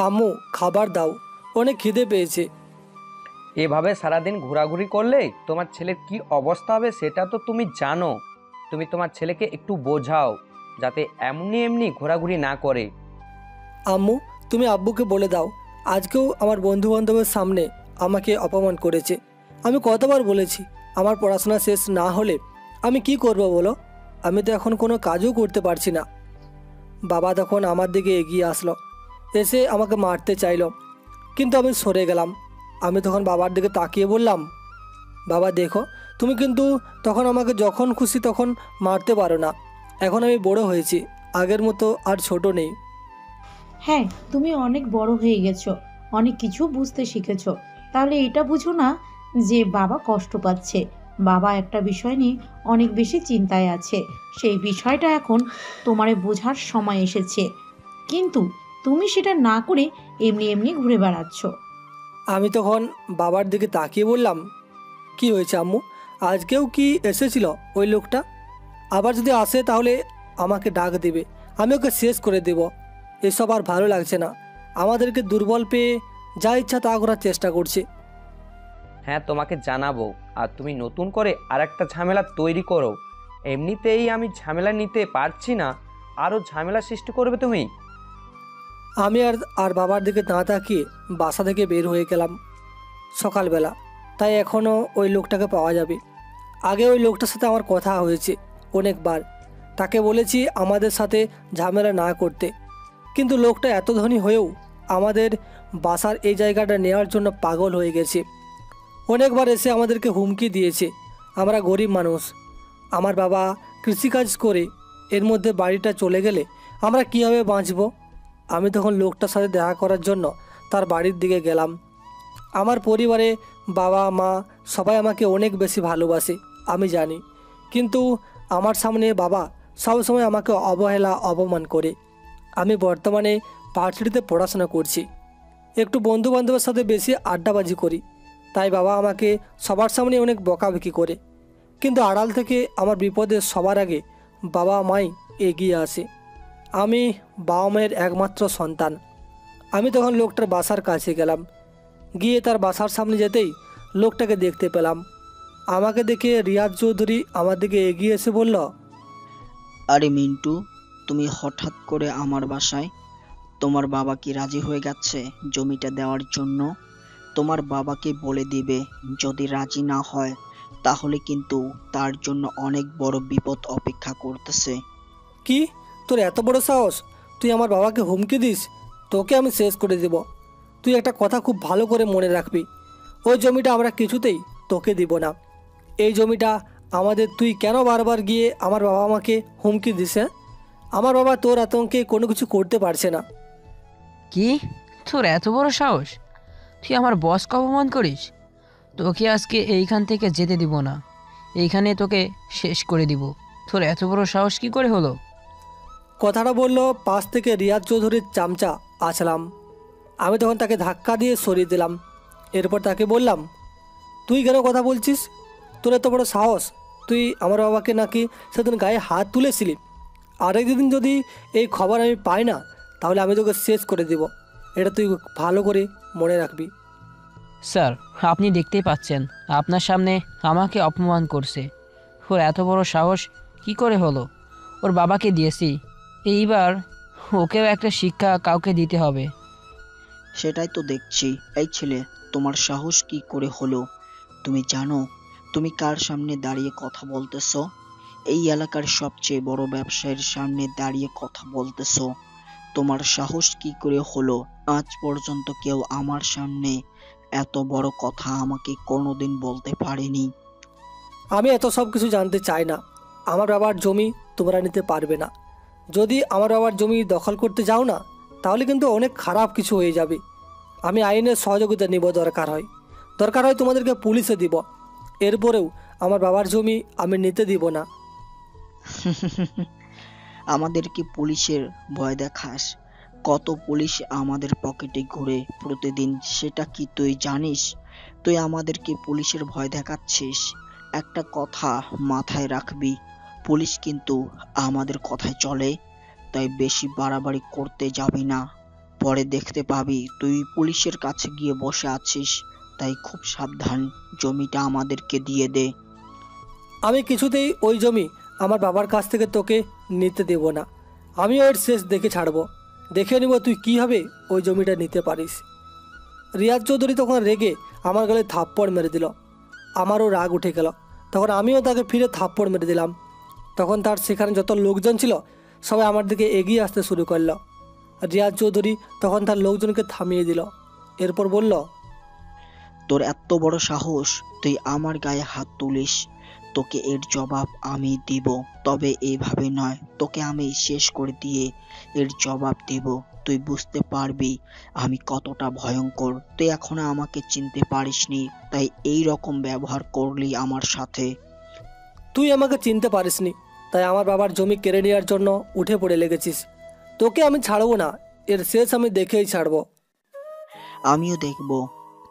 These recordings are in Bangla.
আম্মু, খাবার দাও, অনেক খিদে পেয়েছে। এভাবে সারাদিন ঘোরাঘুরি করলে তোমার ছেলের কি অবস্থা হবে সেটা তো তুমি জানো। তুমি তোমার ছেলেকে একটু বোঝাও যাতে এমনি এমনি ঘোরাঘুরি না করে। আম্মু, তুমি আব্বুকে বলে দাও, আজকেও আমার বন্ধু বান্ধবের সামনে আমাকে অপমান করেছে। আমি কতবার বলেছি আমার পড়াশোনা শেষ না হলে আমি কি করব বলো? আমি তো এখন কোনো কাজও করতে পারছি না। বাবা তখন আমার দিকে এগিয়ে আসলো, এসে আমাকে মারতে চাইলো, কিন্তু আমি সরে গেলাম। আমি তখন বাবার দিকে তাকিয়ে বললাম, বাবা দেখো, তুমি কিন্তু তখন আমাকে যখন খুশি তখন মারতে পারো না। এখন আমি বড় হয়েছি, আগের মতো আর ছোট নেই। হ্যাঁ, তুমি অনেক বড় হয়ে গেছো, অনেক কিছু বুঝতে শিখেছো। তাহলে এটা বুঝো না যে বাবা কষ্ট পাচ্ছে। বাবা একটা বিষয় নিয়ে অনেক বেশি চিন্তায় আছে। সেই বিষয়টা এখন তোমারে বোঝার সময় এসেছে, কিন্তু তুমি সেটা না করে এমনি এমনি ঘুরে বেড়াচ্ছ। আমি তখন বাবার দিকে তাকিয়ে বললাম, কি হয়েছে আম্মু? আজকেও কি এসেছিল ওই লোকটা? আবার যদি আসে তাহলে আমাকে ডাক দেবে, আমি ওকে শেষ করে দেব। এসব আর ভালো লাগছে না। আমাদেরকে দুর্বল পেয়ে যা ইচ্ছা তা করার চেষ্টা করছে। হ্যাঁ, তোমাকে জানাবো। আর তুমি নতুন করে আর একটা ঝামেলা তৈরি করো। এমনিতেই আমি ঝামেলা নিতে পারছি না, আরও ঝামেলা সৃষ্টি করবে তুমি। আমি আর আর বাবার দিকে না তাকিয়ে বাসা থেকে বের হয়ে গেলাম সকালবেলা। তাই এখনও ওই লোকটাকে পাওয়া যাবে। আগে ওই লোকটার সাথে আমার কথা হয়েছে অনেকবার। তাকে বলেছি আমাদের সাথে ঝামেলা না করতে, কিন্তু লোকটা এত ধনী হয়েও আমাদের বাসার এই জায়গাটা নেওয়ার জন্য পাগল হয়ে গেছে। অনেকবার এসে আমাদেরকে হুমকি দিয়েছে। আমরা গরিব মানুষ, আমার বাবা কৃষিকাজ করে, এর মধ্যে বাড়িটা চলে গেলে আমরা কীভাবে বাঁচব? আমি তখন লোকটার সাথে দেখা করার জন্য তার বাড়ির দিকে গেলাম। আমার পরিবারে বাবা মা সবাই আমাকে অনেক বেশি ভালোবাসে আমি জানি, কিন্তু আমার সামনে বাবা সবসময় আমাকে অবহেলা অপমান করে। আমি বর্তমানে ভার্সিটিতে পড়াশোনা করছি, একটু বন্ধু বান্ধবের সাথে বেশি আড্ডাবাজি করি, তাই বাবা আমাকে সবার সামনে অনেক বকাবকি করে। কিন্তু আড়াল থেকে আমার বিপদে সবার আগে বাবা মাই এগিয়ে আসে। আমি বাবা মায়ের একমাত্র সন্তান। আমি তখন লোকটার বাসার কাছে গেলাম। গিয়ে তার বাসার সামনে যেতেই লোকটাকে দেখতে পেলাম। আমাকে দেখে রিয়াজ চৌধুরী আমার দিকে এগিয়ে এসে বলল, আরে মিন্টু, তুমি হঠাৎ করে আমার বাসায়? তোমার বাবা কি রাজি হয়ে গেছে জমিটা দেওয়ার জন্য? তোমার বাবাকে বলে দিবে, যদি রাজি না হয় তাহলে কিন্তু তার জন্য অনেক বড় বিপদ অপেক্ষা করতেছে। কি? তোর এত বড় সাহস? তুই আমার বাবাকে হুমকি দিস? তোকে আমি শেষ করে দেব। তুই একটা কথা খুব ভালো করে মনে রাখবি, ওই জমিটা আমরা কিছুতেই তোকে দিব না। এই জমিটা আমাদের। তুই কেন বারবার গিয়ে আমার বাবা মাকে হুমকি দিস? হ্যাঁ, আমার বাবা তোর আতঙ্কে কোনো কিছু করতে পারছে না। কি? তোর এত বড় সাহস? তুই আমার বসকে অপমান করিস? তোকে আজকে এইখান থেকে যেতে দিব না, এইখানে তোকে শেষ করে দিব। তোর এত বড় সাহস কি করে হলো? কথাটা বলল পাশ থেকে রিয়াজ চৌধুরীর চামচা আসলাম। আমি তখন তাকে ধাক্কা দিয়ে সরিয়ে দিলাম। এরপর তাকে বললাম, তুই কেন কথা বলছিস? তোর এত বড় সাহস? তুই আমার বাবাকে নাকি সেদিন গায়ে হাত তুলেছিলি। আরেকদিন যদি এই খবর আমি পাই না তাহলে আমি তোকে শেষ করে দেব। এটা তুই ভালো করে মনে রাখবি। স্যার, আপনি দেখতেই পাচ্ছেন আপনার সামনে আমাকে অপমান করছে। ওর এত বড় সাহস কি করে হলো? ওর বাবাকে দিয়েছি, এইবার ওকেও একটা শিক্ষা কাউকে দিতে হবে। সেটাই তো দেখছি। এই ছেলে, তোমার সাহস কি করে হলো? তুমি জানো তুমি কার সামনে দাঁড়িয়ে কথা বলতেছো? এই এলাকার সবচেয়ে বড় ব্যবসায়ীর সামনে দাঁড়িয়ে কথা বলতেছো। তোমার সাহস কি করে হলো? আজ পর্যন্ত কেউ আমার সামনে এত বড় কথা আমাকে কোনোদিন বলতে পারেনি। আমি এত সব কিছু জানতে চাই না। আমার বাবার জমি তোমরা নিতে পারবে না। যদি আমার বাবার জমি দখল করতে যাও না তাহলে কিন্তু অনেক খারাপ কিছু হয়ে যাবে। আমি আইনের সহযোগিতা নিব, দরকার হয় তোমাদেরকে পুলিশে দিব। এরপরেও আমার বাবার জমি আমি নিতে দিব না। আমাদেরকে পুলিশের ভয় দেখাস? কত পুলিশ আমাদের পকেটে ঘুরে প্রতিদিন, সেটা কি তুই জানিস? তুই আমাদেরকে পুলিশের ভয় দেখাচ্ছিস? একটা কথা মাথায় রাখবি, পুলিশ কিন্তু আমাদের কথায় চলে, তাই বেশি বাড়াবাড়ি করতে যাবি না। পরে দেখতে পাবি তুই পুলিশের কাছে গিয়ে বসে আছিস। তাই খুব সাবধান, জমিটা আমাদেরকে দিয়ে দে। আমি কিছুতেই ওই জমি আমার বাবার কাছ থেকে তোকে নিতে দেব না। আমি ওর শেষ দেখে ছাড়বো, দেখে নিব তুই কীভাবে ওই জমিটা নিতে পারিস। রিয়াজ চৌধুরী তখন রেগে আমার গলায় থাপ্পড় মেরে দিল। আমারও রাগ উঠে গেল, তখন আমিও তাকে ফিরে থাপ্পড় মেরে দিলাম। তখন তার সেখানে যত লোকজন ছিল সবাই আমার দিকে এগিয়ে আসতে শুরু করলো। রিয়াজ চৌধুরী তখন তার লোকজনকে থামিয়ে দিল, এরপর বলল, তোর এত বড় সাহস, তুই আমার গায়ে হাত তুলিস? তোকে এর জবাব আমি দিব, তবে এইভাবে নয়, তোকে আমি শেষ করে দিয়ে এর জবাব দিব। তুই বুঝতে পারবি আমি কতটা ভয়ঙ্কর। তুই এখনো আমাকে চিনতে পারিসনি, তাই এই রকম ব্যবহার করলি আমার সাথে। তুই আমাকে চিনতে পারিসনি, তাই আমার বাবার জমি কেড়ে নেওয়ার জন্য উঠে পড়ে লেগেছিস। তোকে আমি ছাড়বো না, এর শেষ আমি দেখেই ছাড়বো। আমিও দেখব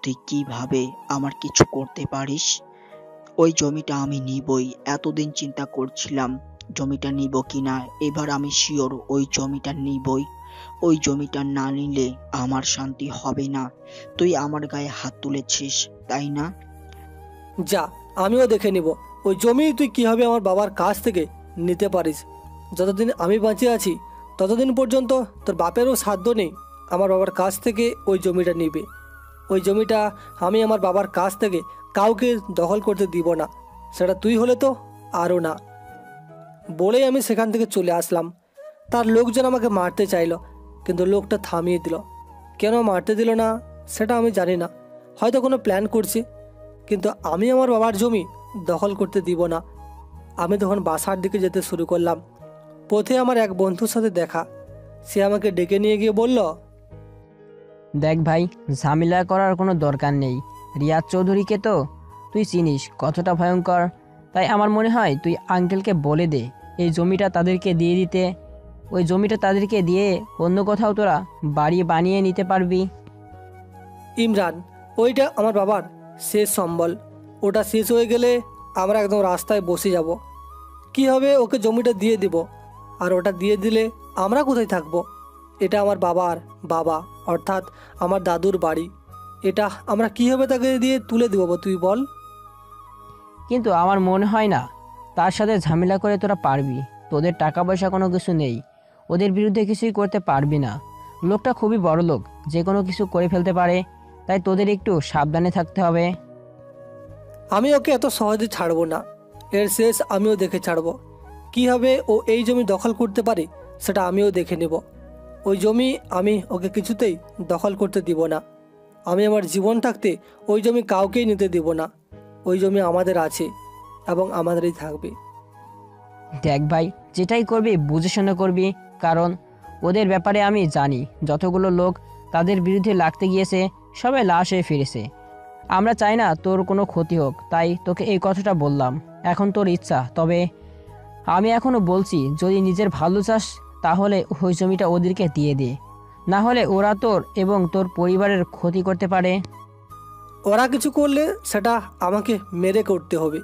তুই কিভাবে আমার কিছু করতে পারিস। ওই জমিটা আমি নিবই। এতদিন চিন্তা করছিলাম জমিটা নিব কিনা, এবার আমি শিওর ওই জমিটা নিবই। ওই জমিটা না নিলে আমার শান্তি হবে না। তুই আমার গায়ে হাত তুলেছিস, তাই না? যা, আমিও দেখে নিব ওই জমি তুই কীভাবে আমার বাবার কাছ থেকে নিতে পারিস। যতদিন আমি বাঁচে আছি ততদিন পর্যন্ত তোর বাপেরও সাধ্য নেই আমার বাবার কাছ থেকে ওই জমিটা নিবে। ওই জমিটা আমি আমার বাবার কাছ থেকে কাউকে দখল করতে দিব না, সেটা তুই হলে তো আরও না। বলেই আমি সেখান থেকে চলে আসলাম। তার লোকজন আমাকে মারতে চাইলো, কিন্তু লোকটা থামিয়ে দিল। কেন মারতে দিল না সেটা আমি জানি না, হয়তো কোনো প্ল্যান করছে, কিন্তু আমি আমার বাবার জমি দখল করতে দিব না। আমি তখন বাসার দিকে যেতে শুরু করলাম। পথে আমার এক বন্ধুর সাথে দেখা, সে আমাকে ডেকে নিয়ে গিয়ে বলল, দেখ ভাই, ঝামেলা করার কোনো দরকার নেই। রিয়াজ চৌধুরীকে তো তুই চিনিস কতটা ভয়ঙ্কর। তাই আমার মনে হয় তুই আঙ্কেলকে বলে দে এই জমিটা তাদেরকে দিয়ে দিতে। ওই জমিটা তাদেরকে দিয়ে অন্য কোথাও তোরা বাড়ি বানিয়ে নিতে পারবি। ইমরান, ওইটা আমার বাবার শেষ সম্বল। ওটা শেষ হয়ে গেলে আমরা একদম রাস্তায় বসে যাব। কী হবে, ওকে জমিটা দিয়ে দিব, আর ওটা দিয়ে দিলে আমরা কোথায় থাকবো? এটা আমার বাবার বাবা, অর্থাৎ আমার দাদুর বাড়ি। এটা আমরা কীভাবে তাকে দিয়ে তুলে দেবো তুই বল? কিন্তু আমার মনে হয় না তার সাথে ঝামেলা করে তোরা পারবি। তোদের টাকা পয়সা কোনো কিছু নেই, ওদের বিরুদ্ধে কিছুই করতে পারবি না। লোকটা খুবই বড় লোক, যে কোনো কিছু করে ফেলতে পারে। তাই তোদের একটু সাবধানে থাকতে হবে। আমি ওকে এত সহজে ছাড়বো না, এর শেষ আমিও দেখে ছাড়বো। কীভাবে ও এই জমি দখল করতে পারে সেটা আমিও দেখে নেব। ওই জমি আমি ওকে কিছুতেই দখল করতে দিব না। আমি আমার জীবন থাকতে ওই জমি কাউকেই নিতে দিব না। ওই জমি আমাদের আছে এবং আমাদেরই থাকবে। দেখ ভাই, যেটাই করবি বুঝে শুনে করবি, কারণ ওদের ব্যাপারে আমি জানি। যতগুলো লোক তাদের বিরুদ্ধে লাগতে গিয়েছে সবাই লাশ হয়ে ফিরেছে। আমরা চাই না তোর কোনো ক্ষতি হোক, তাই তোকে এই কথাটা বললাম। এখন তোর ইচ্ছা, তবে আমি এখনও বলছি যদি নিজের ভালো চাস তাহলে ওই জমিটা ওদেরকে দিয়ে দে, না হলে ওরা তোর এবং তোর পরিবারের ক্ষতি করতে পারে। ওরা কিছু করলে সেটা আমাকে মেরে করতে হবে।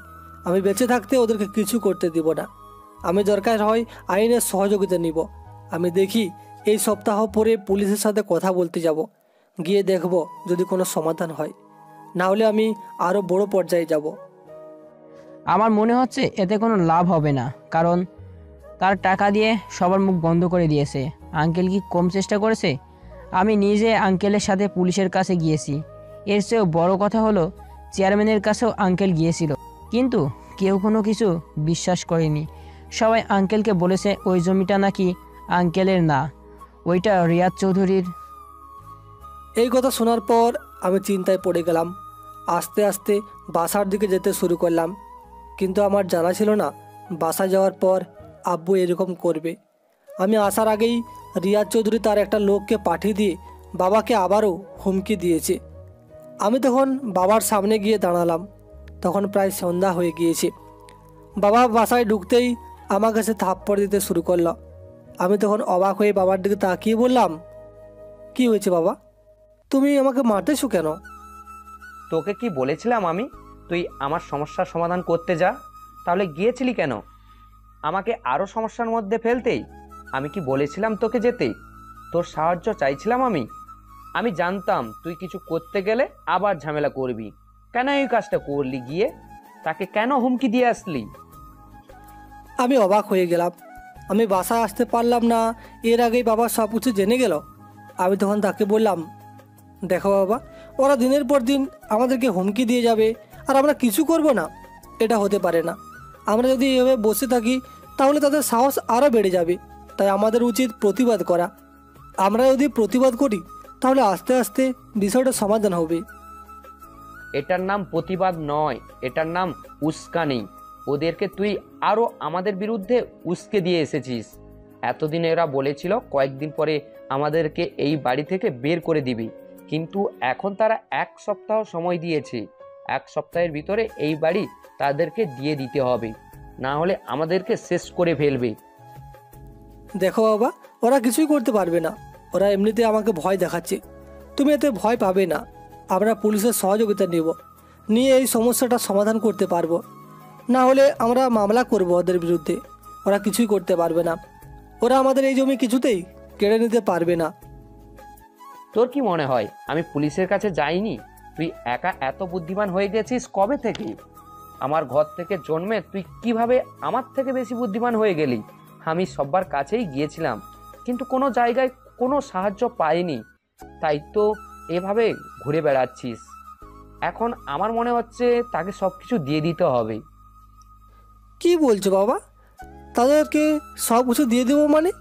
আমি বেঁচে থাকতে ওদেরকে কিছু করতে দিব না। আমি দরকার হয় আইনের সহযোগিতা নিব। আমি দেখি এই সপ্তাহ পরে পুলিশের সাথে কথা বলতে যাব, গিয়ে দেখব যদি কোনো সমাধান হয়, না হলে আমি আরও বড় পর্যায়ে যাব। আমার মনে হচ্ছে এতে কোনো লাভ হবে না, কারণ তার টাকা দিয়ে সবার মুখ বন্ধ করে দিয়েছে। আঙ্কেল কি কম চেষ্টা করেছে? আমি নিজে আঙ্কেলের সাথে পুলিশের কাছে গিয়েছি। এর চেয়েও বড় কথা হলো চেয়ারম্যানের কাছেও আঙ্কেল গিয়েছিল, কিন্তু কেউ কোনো কিছু বিশ্বাস করেনি। সবাই আঙ্কেলকে বলেছে ওই জমিটা নাকি আঙ্কেলের না, ওইটা রিয়াজ চৌধুরীর। এই কথা শোনার পর আমি চিন্তায় পড়ে গেলাম। আস্তে আস্তে বাসার দিকে যেতে শুরু করলাম, কিন্তু আমার জানা ছিল না বাসা যাওয়ার পর আব্বু এরকম করবে। আমি আসার আগেই রিয়াজ চৌধুরী তার একটা লোককে পাঠিয়ে দিয়ে বাবাকে আবারও হুমকি দিয়েছে। আমি তখন বাবার সামনে গিয়ে দাঁড়ালাম। তখন প্রায় সন্ধ্যা হয়ে গিয়েছে। বাবা বাসায় ঢুকতেই আমার কাছে থাপ্পড় দিতে শুরু করলো। আমি তখন অবাক হয়ে বাবার দিকে তাকিয়ে বললাম, কি হয়েছে বাবা, তুমি আমাকে মারতেছো কেন? তোকে কি বলেছিলাম আমি তুই আমার সমস্যার সমাধান করতে যা? তাহলে গিয়েছিলি কেন? আমাকে আরও সমস্যার মধ্যে ফেলতেই। আমি কি বলেছিলাম তোকে যেতে? তোর সাহায্য চাইছিলাম আমি। আমি জানতাম তুই কিছু করতে গেলে আবার ঝামেলা করবি। কেন এই কাজটা করলি গিয়ে? তাকে কেন হুমকি দিয়ে আসলি? আমি অবাক হয়ে গেলাম। আমি বাসায় আসতে পারলাম না, এর আগেই বাবা সব কিছু জেনে গেল। আমি তখন তাকে বললাম, দেখো বাবা, ওরা দিনের পর দিন আমাদেরকে হুমকি দিয়ে যাবে আর আমরা কিছু করব না, এটা হতে পারে না। আমরা যদি এভাবে বসে থাকি তাহলে তাদের সাহস আরও বেড়ে যাবে। তাই আমাদের উচিত প্রতিবাদ করা। আমরা যদি প্রতিবাদ করি তাহলে আস্তে আস্তে বিষয়টা সমাধান হবে। এটার নাম প্রতিবাদ নয়, এটার নাম উস্কানি। ওদেরকে তুই আরও আমাদের বিরুদ্ধে উস্কে দিয়ে এসেছিস। এতদিন এরা বলেছিল কয়েকদিন পরে আমাদেরকে এই বাড়ি থেকে বের করে দিবি, কিন্তু এখন তারা 1 সপ্তাহ সময় দিয়েছে। 1 সপ্তাহের ভিতরে এই বাড়ি তাদেরকে দিয়ে দিতে হবে, না হলে আমাদেরকে শেষ করে ফেলবে। দেখো বাবা, ওরা কিছুই করতে পারবে না। ওরা এমনিতে আমাকে ভয় দেখাচ্ছে। তুমি এতে ভয় পাবে না। আমরা পুলিশের সহযোগিতা নিয়ে এই সমস্যাটা সমাধান করতে পারবো। না হলে আমরা মামলা করব ওদের বিরুদ্ধে। ওরা কিছুই করতে পারবে না। ওরা আমাদের এই জমি কিছুতেই কেড়ে নিতে পারবে না। তোর কি মনে হয় আমি পুলিশের কাছে যাইনি? তুই একা এত বুদ্ধিমান হয়ে গেছিস কবে থেকে? আমার ঘর থেকে জন্মে তুই কিভাবে আমার থেকে বেশি বুদ্ধিমান হয়ে গেলি? আমি সবার কাছেই গিয়েছিলাম, কিন্তু কোনো জায়গায় কোনো সাহায্য পাইনি। তাই তো এভাবে ঘুরে বেড়াচ্ছিস। এখন আমার মনে হচ্ছে তাকে সব কিছু দিয়ে দিতে হবে। কি বলছো বাবা? তাদেরকে সব কিছু দিয়ে দেবো মানে?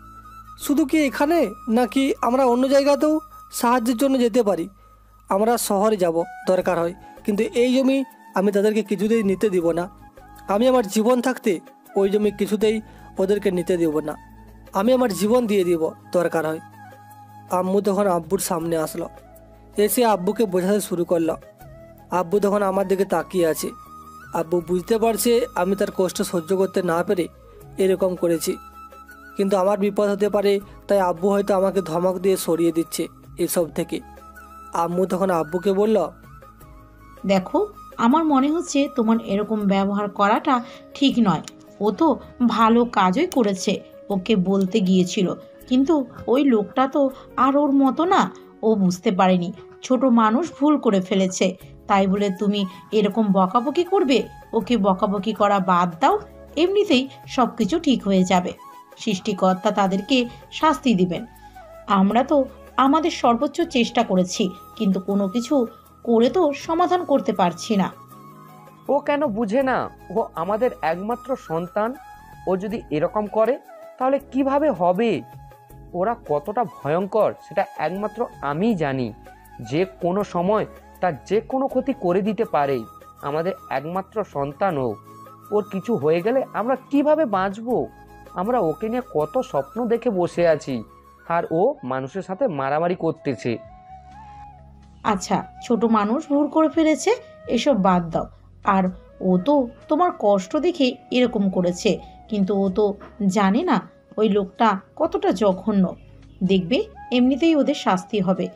শুধু কি এখানে, নাকি আমরা অন্য জায়গাতেও সাহায্যের জন্য যেতে পারি? আমরা শহরে যাব দরকার হয়, কিন্তু এই জমি আমি তাদেরকে কিছুতেই নিতে দিব না। আমি আমার জীবন থাকতে ওই জমি কিছুতেই ওদেরকে নিতে দেব না। আমি আমার জীবন দিয়ে দিব দরকার হয়। আম্মু তখন আব্বুর সামনে আসলো, এসে আব্বুকে বোঝাতে শুরু করলো। আব্বু তখন আমার দিকে তাকিয়ে আছে। আব্বু বুঝতে পারছে আমি তার কষ্ট সহ্য করতে না পেরে এরকম করেছি, কিন্তু আমার বিপদ হতে পারে, তাই আব্বু হয়তো আমাকে ধমক দিয়ে সরিয়ে দিচ্ছে এসব থেকে। আম্মু তখন আব্বুকে বলল, দেখো, আমার মনে হচ্ছে তোমার এরকম ব্যবহার করাটা ঠিক নয়। ও তো ভালো কাজই করেছে, ওকে বলতে গিয়েছিল, কিন্তু ওই লোকটা তো আর ওর মতো না। ও বুঝতে পারেনি ছোট মানুষ ভুল করে ফেলেছে, তাই বলে তুমি এরকম বকাবকি করবে? ওকে বকাবকি করা বাদ দাও, এমনিতেই সব কিছু ঠিক হয়ে যাবে। সৃষ্টিকর্তা তাদেরকে শাস্তি দিবেন। আমরা তো আমাদের সর্বোচ্চ চেষ্টা করেছি, কিন্তু কোনো কিছু করে তো সমাধান করতে পারছি না। ও কেন বুঝে না? ও আমাদের একমাত্র সন্তান। ও যদি এরকম করে তাহলে কিভাবে হবে? ওরা কতটা ভয়ঙ্কর সেটা একমাত্র আমিই জানি। যে কোনো সময় তার যে কোনো ক্ষতি করে দিতে পারে। আমাদের একমাত্র সন্তান ও। ওর কিছু হয়ে গেলে আমরা কিভাবে বাঁচবো? আমরা ওকে নিয়ে কত স্বপ্ন দেখে বসে আছি, আর ও মানুষের সাথে মারামারি করতেছে। আচ্ছা, ছোট মানুষ ভুল করে ফেলেছে, এসব বাদ দাও। আর ও তো তোমার কষ্ট দেখে এরকম করেছে, কিন্তু ও তো জানে না ওই লোকটা কতটা জঘন্য। দেখবে এমনিতেই ওদের শাস্তি হবে।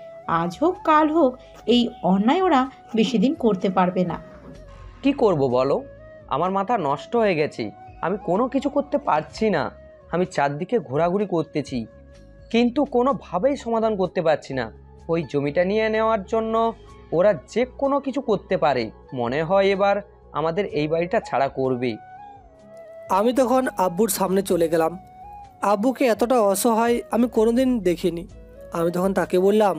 আজ হোক কাল হোক এই অন্যায় ওরা বেশি দিন করতে পারবে না। কি করব বলো? আমার মাথা নষ্ট হয়ে গেছে। আমি কোনো কিছু করতে পারছি না। আমি চারদিকে ঘোরাঘুরি করতেছি, কিন্তু কোনোভাবেই সমাধান করতে পারছি না। ওই জমিটা নিয়ে নেওয়ার জন্য ওরা যে কোনো কিছু করতে পারে। মনে হয় এবার আমাদের এই বাড়িটা ছাড়া করবে। আমি তখন আব্বুর সামনে চলে গেলাম। আব্বুকে এতটা অসহায় আমি কোনোদিন দেখিনি। আমি তখন তাকে বললাম,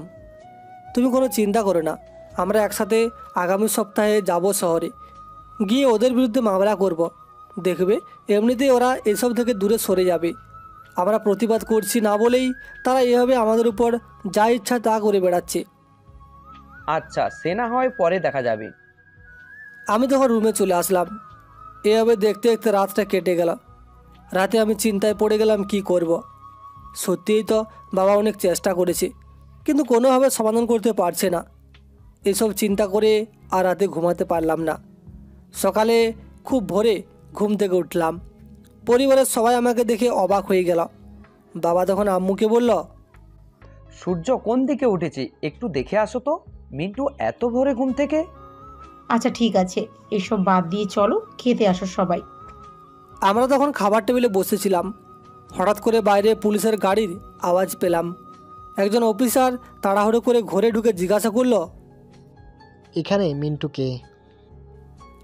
তুমি কোনো চিন্তা করো না, আমরা একসাথে আগামী সপ্তাহে যাব শহরে, গিয়ে ওদের বিরুদ্ধে মামলা করব। দেখবে এমনিতেই ওরা এসব থেকে দূরে সরে যাবে। আমরা প্রতিবাদ করছি না বলেই তারা এভাবে আমাদের উপর যা ইচ্ছা তা করে বেড়াচ্ছে। আচ্ছা, সে না হয় পরে দেখা যাবে। আমি তখন রুমে চলে আসলাম। এভাবে দেখতে দেখতে রাতটা কেটে গেল। রাতে আমি চিন্তায় পড়ে গেলাম কি করব। সত্যিই তো বাবা অনেক চেষ্টা করেছে, কিন্তু কোনোভাবে সমাধান করতে পারছে না। এসব চিন্তা করে আর রাতে ঘুমাতে পারলাম না। সকালে খুব ভোরে ঘুম থেকে উঠলাম। পরিবারের সবাই আমাকে দেখে অবাক হয়ে গেল। বাবা তখন আম্মুকে বলল, সূর্য কোন দিকে উঠেছে একটু দেখে আসো তো। মিন্টু এত ভোরে ঘুম থেকে? আচ্ছা ঠিক আছে, এসব বাদ দিয়ে চলো খেতে আসো সবাই। আমরা তখন খাবার টেবিলে বসেছিলাম। হঠাৎ করে বাইরে পুলিশের গাড়ির আওয়াজ পেলাম। একজন অফিসার তাড়াহুড়ো করে ঘরে ঢুকে জিজ্ঞাসা করলো, এখানে মিন্টুকে।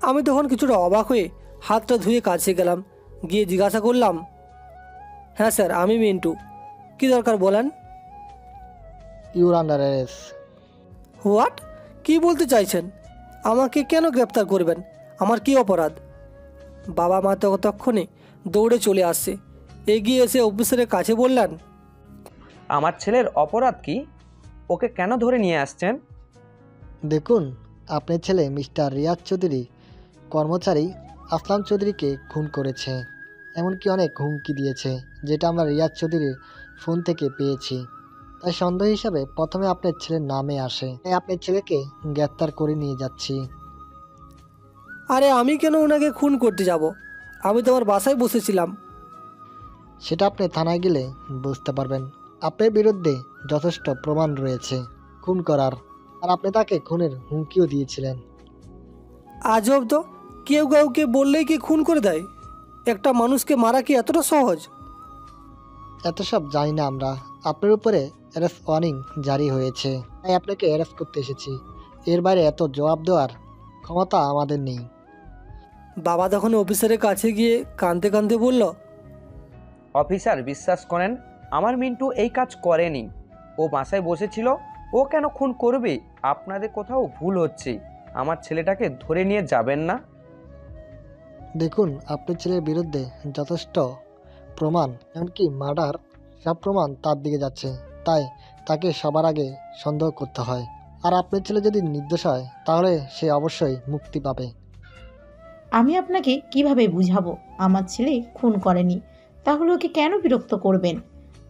আমি তখন কিছুটা অবাক হয়ে হাতটা ধুয়ে কাছে গেলাম, গিয়ে জিজ্ঞাসা করলাম, হ্যাঁ স্যার, আমি মিন্টু, কী দরকার বলেন? Your under arrest. হোয়াট? কী বলতে চাইছেন? আমাকে কেন গ্রেপ্তার করবেন? আমার কী অপরাধ? বাবা মা তো তক্ষণে দৌড়ে চলে আসছে। এগিয়ে এসে অফিসারের কাছে বললেন, আমার ছেলের অপরাধ কি? ওকে কেন ধরে নিয়ে আসছেন? দেখুন, আপনার ছেলে মিস্টার রিয়াজ চৌধুরী কর্মচারী আসলাম চৌধুরীকে খুন করেছে। এমনকি অনেক হুমকি দিয়েছে, যেটা আমরা রিয়াজ চৌধুরীর ফোন থেকে পেয়েছি। তাই সন্দেহ হিসাবে প্রথমে আপনার ছেলের নামে আসে। তাই আপনার ছেলেকে গ্রেপ্তার করে নিয়ে যাচ্ছি। আরে আমি কেন ওনাকে খুন করতে যাব? আমি তো আমার বাসায় বসেছিলাম। সেটা আপনি থানায় গেলে বুঝতে পারবেন। আপনার বিরুদ্ধে যথেষ্ট প্রমাণ রয়েছে খুন করার, আর আপনি তাকে খুনের হুমকিও দিয়েছিলেন। আজব তো, কেউ কাউকে বললেই কি খুন করে দেয়? একটা মানুষকে মারা কি এতটা সহজ? এত সব জানি না আমরা। আপনার উপরে অ্যারেস্ট ওয়ার্নিং জারি হয়েছে, তাই আপনাকে অ্যারেস্ট করতে এসেছি। এর বাইরে এত জবাব দেওয়ার ক্ষমতা আমাদের নেই। বাবা তখন অফিসারের কাছে গিয়ে কাঁদতে কাঁদতে বলল, অফিসার, বিশ্বাস করেন, আমার মিন্টু এই কাজ করেনি। ও বাসায় বসেছিল। ও কেন খুন করবে? আপনাদের কোথাও ভুল হচ্ছে। আমার ছেলেটাকে ধরে নিয়ে যাবেন না? দেখুন, আপনার ছেলের বিরুদ্ধে যথেষ্ট প্রমাণ, এমনকি মার্ডার, সব প্রমাণ তার দিকে যাচ্ছে। তাই তাকে সবার আগে সন্দেহ করতে হয়। আর আপনার ছেলে যদি নির্দোষ হয় তাহলে সে অবশ্যই মুক্তি পাবে। আমি আপনাকে কিভাবে বুঝাবো আমার ছেলে খুন করেনি? তাহলে ওকে কেন বিরক্ত করবেন?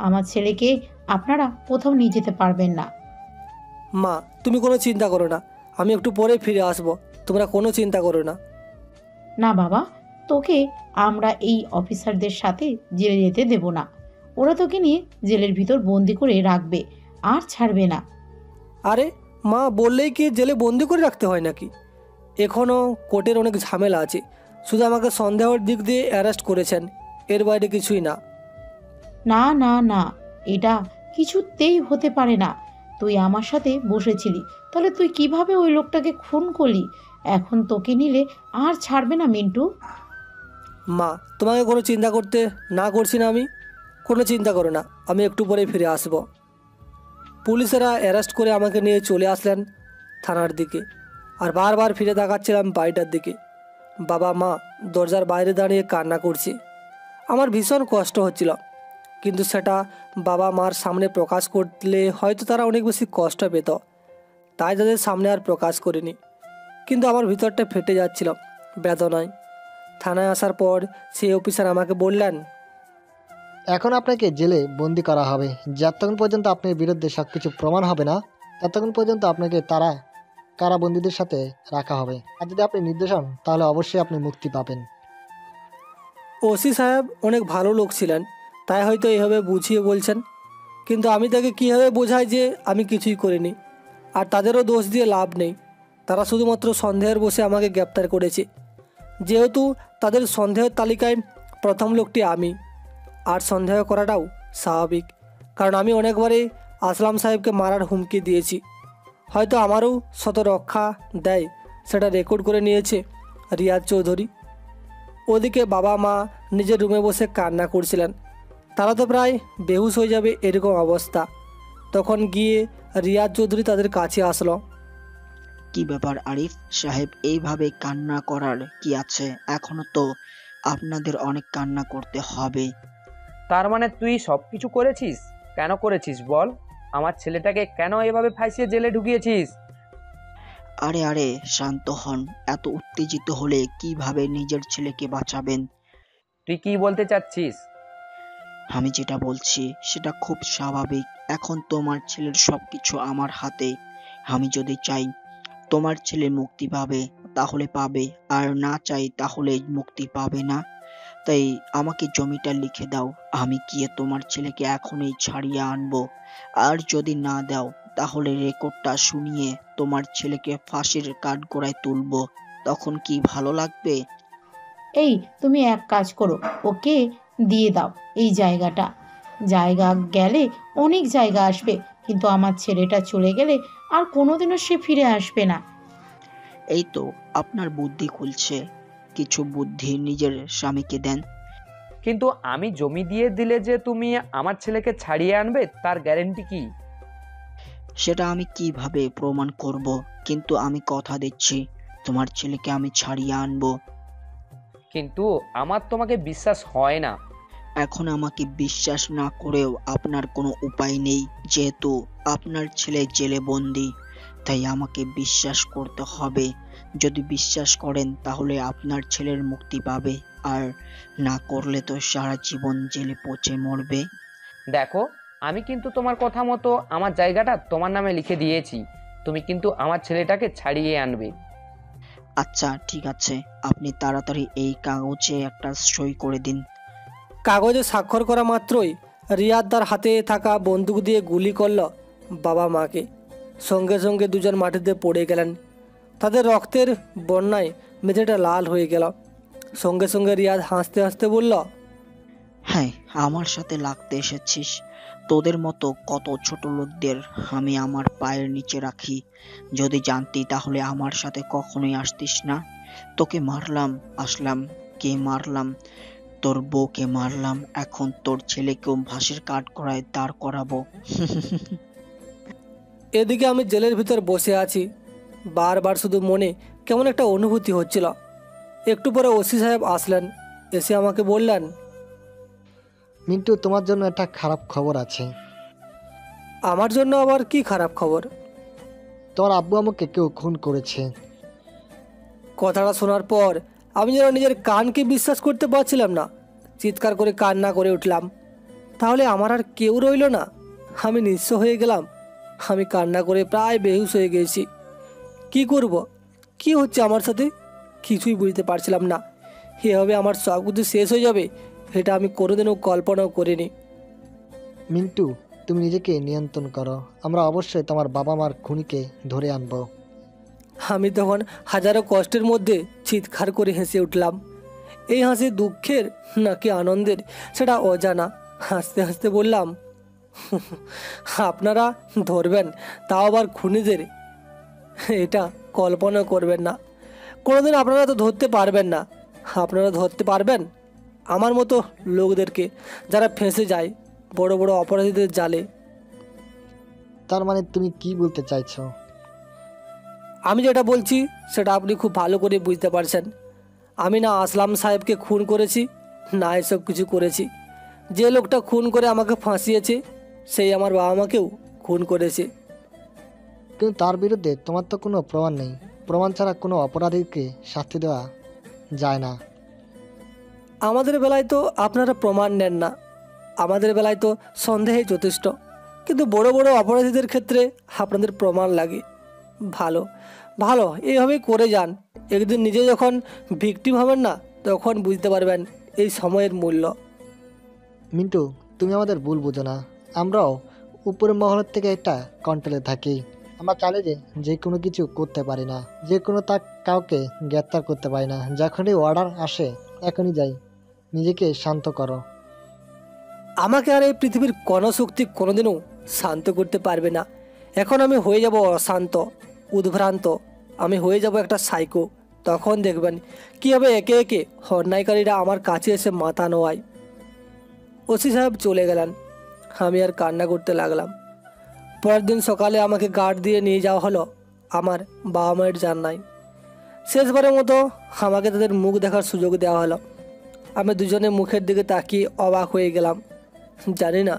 আমার ছেলেকে আপনারা কোথাও নিয়ে যেতে পারবেন না। মা তুমি কোনো চিন্তা করো না, আমি একটু পরে ফিরে আসবো, তোমরা কোনো চিন্তা করো না। না বাবা, তোকে আমরা এই অফিসারদের সাথে জেলে যেতে দেব না। ওরা তোকে নিয়ে জেলের ভিতর বন্দি করে রাখবে, আর ছাড়বে না। আরে মা, বললেই কি জেলে বন্দি করে রাখতে হয় নাকি? এখনও কোর্টের অনেক ঝামেলা আছে। শুধু আমাকে সন্দেহের দিক দিয়ে অ্যারেস্ট করেছেন, এর বাইরে কিছুই না। না না না, এটা কিছুতেই হতে পারে না। তুই আমার সাথে বসেছিলি, তাহলে তুই কিভাবে ওই লোকটাকে খুন করলি? এখন তোকে নিলে আর ছাড়বে না মিন্টু। মা তোমাকে কোনো চিন্তা করতে না করছি না আমি, কোনো চিন্তা করো না, আমি একটু পরে ফিরে আসব। পুলিশেরা অ্যারেস্ট করে আমাকে নিয়ে চলে আসলেন থানার দিকে। আর বারবার ফিরে তাকাচ্ছিলাম বাড়িটার দিকে। বাবা মা দরজার বাইরে দাঁড়িয়ে কান্না করছে। আমার ভীষণ কষ্ট হচ্ছিল, কিন্তু সেটা বাবা মার সামনে প্রকাশ করলে হয়তো তারা অনেক বেশি কষ্ট পেত, তাই তাদের সামনে আর প্রকাশ করিনি। কিন্তু আমার ভিতরটা ফেটে যাচ্ছিল বেদনায়। থানায় আসার পর সেই অফিসার আমাকে বললেন, এখন আপনাকে জেলে বন্দি করা হবে। যতক্ষণ পর্যন্ত আপনার বিরুদ্ধে সব কিছু প্রমাণ হবে না, ততক্ষণ পর্যন্ত আপনাকে তারা কারাবন্দীদের সাথে রাখা হবে। আর যদি আপনি নির্দোষ হন তাহলে অবশ্যই আপনি মুক্তি পাবেন। ওসি সাহেব অনেক ভালো লোক ছিলেন, তাই হয়তো এইভাবে বুঝিয়ে বলছেন। কিন্তু আমি তাকে কীভাবে বোঝাই যে আমি কিছুই করিনি? আর তাদেরও দোষ দিয়ে লাভ নেই। তারা শুধুমাত্র সন্দেহের বসে আমাকে গ্রেপ্তার করেছে। যেহেতু তাদের সন্দেহের তালিকায় প্রথম লোকটি আমি, আর সন্দেহ করাটাও স্বাভাবিক, কারণ আমি অনেকবারই আসলাম সাহেবকে মারার হুমকি দিয়েছি। হয়তো আমারও শত রক্ষা দেয়, সেটা রেকর্ড করে নিয়েছে রিয়াজ চৌধুরী। ওদিকে বাবা মা নিজের রুমে বসে কান্না করছিলেন। তারা তো প্রায় বেহুশ হয়ে যাবে এরকম অবস্থা। তখন গিয়ে রিয়াজ চৌধুরী তাদের কাছে আসলো। কি ব্যাপার আরিফ সাহেব, এইভাবে কান্না করার কি আছে? এখনো তো আপনাদের অনেক কান্না করতে হবে। তার মানে তুই সব কিছু করেছিস? কেন করেছিস বল? আমার ছেলেটাকে কেন এভাবে ফাঁসিয়ে জেলে ঢুকিয়েছিস? আরে আরে শান্ত হন, এত উত্তেজিত হলে কিভাবে নিজের ছেলেকে বাঁচাবেন? তুই কি বলতে চাচ্ছিস? আমি যেটা বলছি সেটা খুব স্বাভাবিক। এখন তোমার ছেলের সবকিছু আমার হাতে। আমি যদি চাই তোমার ছেলে মুক্তি পাবে তাহলে পাবে, আর না চাই তাহলে মুক্তি পাবে না। তাই আমাকে জমিটা লিখে দাও, আমি গিয়ে তোমার ছেলেকে এখনই ছাড়িয়ে আনবো। আর যদি না দাও তাহলে রেকর্ডটা শুনিয়ে তোমার ছেলেকে ফাঁসির কাঠগড়ায় তুলবো। তখন কি ভালো লাগবে? এই তুমি এক কাজ করো, ওকে দিয়ে দাও এই জায়গাটা। জায়গা গেলে অনেক জায়গা আসবে, কিন্তু আমার ছেলেটা চলে গেলে আর কোনোদিনও সে ফিরে আসবে না। এই তো আপনার বুদ্ধি খুলছে। কিছু বুদ্ধি নিজের স্বামীকে দেন। কিন্তু আমি জমি দিয়ে দিলে যে তুমি আমার ছেলেকে ছাড়িয়ে আনবে, তার গ্যারেন্টি কি? সেটা আমি কিভাবে প্রমাণ করব? কিন্তু আমি কথা দিচ্ছি, তোমার ছেলেকে আমি ছাড়িয়ে আনবো। কিন্তু আমার তোমাকে বিশ্বাস হয় না। এখন আমাকে বিশ্বাস না করেও আপনার কোনো উপায় নেই, যেহেতু আপনার ছেলে জেলে বন্দি, তাই আমাকে বিশ্বাস করতে হবে। যদি বিশ্বাস করেন তাহলে আপনার ছেলের মুক্তি পাবে, আর না করলে তো সারা জীবন জেলে পচে মরবে। দেখো, আমি কিন্তু তোমার কথা মতো আমার জায়গাটা তোমার নামে লিখে দিয়েছি। তুমি কিন্তু আমার ছেলেটাকে ছাড়িয়ে আনবে। আচ্ছা ঠিক আছে, আপনি তাড়াতাড়ি এই কাগজে একটা সই করে দিন। কাগজে স্বাক্ষর করা মাত্রই রিয়াদ তার হাতে থাকা বন্দুক দিয়ে গুলি করল বাবা মাকে। সঙ্গে সঙ্গে দুজন মাটিতে পড়ে গেলেন। তাদের রক্তের বন্যায় মেঝেটা লাল হয়ে গেল। সঙ্গে সঙ্গে রিয়াদ হাসতে হাসতে বলল, হ্যাঁ, আমার সাথে লাগতে এসেছিস। তোদের মতো কত ছোট লোকদের আমি আমার পায়ের নিচে রাখি। যদি জানতি তাহলে আমার সাথে কখনোই আসতিস না। তোকে মারলাম, আসলাম, কে মারলাম? তোর বউকে মারলাম, এখন তোর ছেলেকেও ফাঁসির কাঠগড়ায় দাঁড় করাবো। এদিকে আমি জেলের ভিতর বসে আছি। বারবার শুধু মনে কেমন একটা অনুভূতি হচ্ছিল। একটু পরে ওসি সাহেব আসলেন। এসে আমাকে বললেন, মিন্টু, তোমার জন্য একটা খারাপ খবর আছে। আমার জন্য আবার কি খারাপ খবর? তোমার আব্বু আমাকে কেউ খুন করেছে। কথাটা শোনার পর আমি যেন নিজের কানকে বিশ্বাস করতে পারছিলাম না। চিৎকার করে কান্না করে উঠলাম। তাহলে আমার আর কেউ রইল না? আমি নিঃস্ব হয়ে গেলাম। আমি কান্না করে প্রায় বেহুশ হয়ে গেছি। কি করব? কি হচ্ছে আমার সাথে? কিছুই বুঝতে পারছিলাম না। এভাবে আমার সব কিছু শেষ হয়ে যাবে, এটা আমি কোনোদিনও কল্পনাও করিনি। মিন্টু, তুমি নিজেকে নিয়ন্ত্রণ করো। আমরা অবশ্যই তোমার বাবা মার খুনিকে ধরে আনবো। আমি তখন হাজারো কষ্টের মধ্যে চিৎকার করে হেসে উঠলাম। এই হাসি দুঃখের নাকি আনন্দের সেটা অজানা। হাসতে হাসতে বললাম, আপনারা ধরবেন, তাও আবার খুনিদের? এটা কল্পনা করবেন না। কোনোদিন আপনারা তো ধরতে পারবেন না। আপনারা ধরতে পারবেন আমার মতো লোকদেরকে, যারা ফেঁসে যায় বড় বড় অপরাধীদের জালে। তার মানে তুমি কি বলতে চাইছো? আমি যেটা বলছি সেটা আপনি খুব ভালো করে বুঝতে পারছেন। আমি না আসলাম সাহেবকে খুন করেছি, না এসব কিছু করেছি। যে লোকটা খুন করে আমাকে ফাঁসিয়েছে সেই আমার বাবা মাকেও খুন করেছে। কিন্তু তার বিরুদ্ধে তোমার তো কোনো প্রমাণ নেই। প্রমাণ ছাড়া কোনো অপরাধীকে শাস্তি দেওয়া যায় না। আমাদের বেলায় তো আপনারা প্রমাণ নেন না, আমাদের বেলায় তো সন্দেহে যথেষ্ট। কিন্তু বড় বড় অপরাধীদের ক্ষেত্রে আপনাদের প্রমাণ লাগে। ভালো ভালো, এইভাবেই করে যান। একদিন নিজে যখন ভিকটিম হবেন না, তখন বুঝতে পারবেন এই সময়ের মূল্য। মিন্টু, তুমি আমাদের ভুল বুঝো না। আমরাও উপরের মহলের থেকে একটা কন্ট্রোলে থাকি। আমরা চাইলে যে কোনো কিছু করতে পারি না, যে কোনো কাউকে গ্রেপ্তার করতে পারি না। যখনই অর্ডার আসে এখনই যাই। নিজেকে শান্ত করো। আমাকে আর এই পৃথিবীর কোনো শক্তি কোনোদিনও শান্ত করতে পারবে না। এখন আমি হয়ে যাব অশান্ত, উদ্ভ্রান্ত। আমি হয়ে যাব একটা সাইকো। তখন দেখবেন কীভাবে একে একে অন্যায়কারীরা আমার কাছে এসে মাথা নোয়ায়। ওসি সাহেব চলে গেলেন। আমি আর কান্না করতে লাগলাম। পরের দিন সকালে আমাকে গার্ড দিয়ে নিয়ে যাওয়া হলো আমার বাবা মায়ের জানায়। শেষবারের মতো আমাকে তাদের মুখ দেখার সুযোগ দেওয়া হলো। আমি দুজনের মুখের দিকে তাকিয়ে অবাক হয়ে গেলাম। জানি না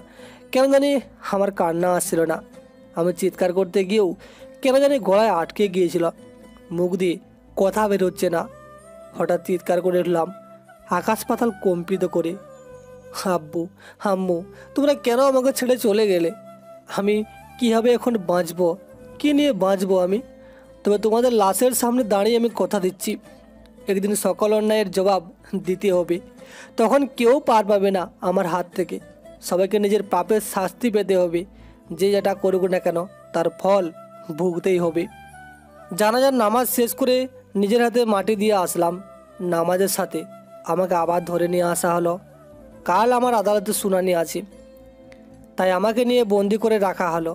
কেন জানি আমার কান্না আসছিল না। আমি চিৎকার করতে গিয়েও কেন জানি গলায় আটকে গিয়েছিল, মুখ দিয়ে কথা বেরোচ্ছে না। হঠাৎ চিৎকার করে উঠলাম, আকাশ পাতাল কম্পিত করে, আব্বু, আম্মু, তোমরা কেন আমাকে ছেড়ে চলে গেলে? আমি কীভাবে এখন বাঁচবো? কী নিয়ে বাঁচবো আমি? তবে তোমাদের লাশের সামনে দাঁড়িয়ে আমি কথা দিচ্ছি, একদিন সকল অন্যায়ের জবাব দিতে হবে। তখন কেউ পার পাবে না আমার হাত থেকে। সবাইকে নিজের পাপের শাস্তি পেতে হবে। যে যেটা করুক না কেন তার ফল ভুগতেই হবে। জানাজার নামাজ শেষ করে নিজের হাতে মাটি দিয়ে আসলাম। নামাজের সাথে আমাকে আবার ধরে নিয়ে আসা হলো। কাল আমার আদালতে শুনানি আছে, তাই আমাকে নিয়ে বন্দি করে রাখা হলো।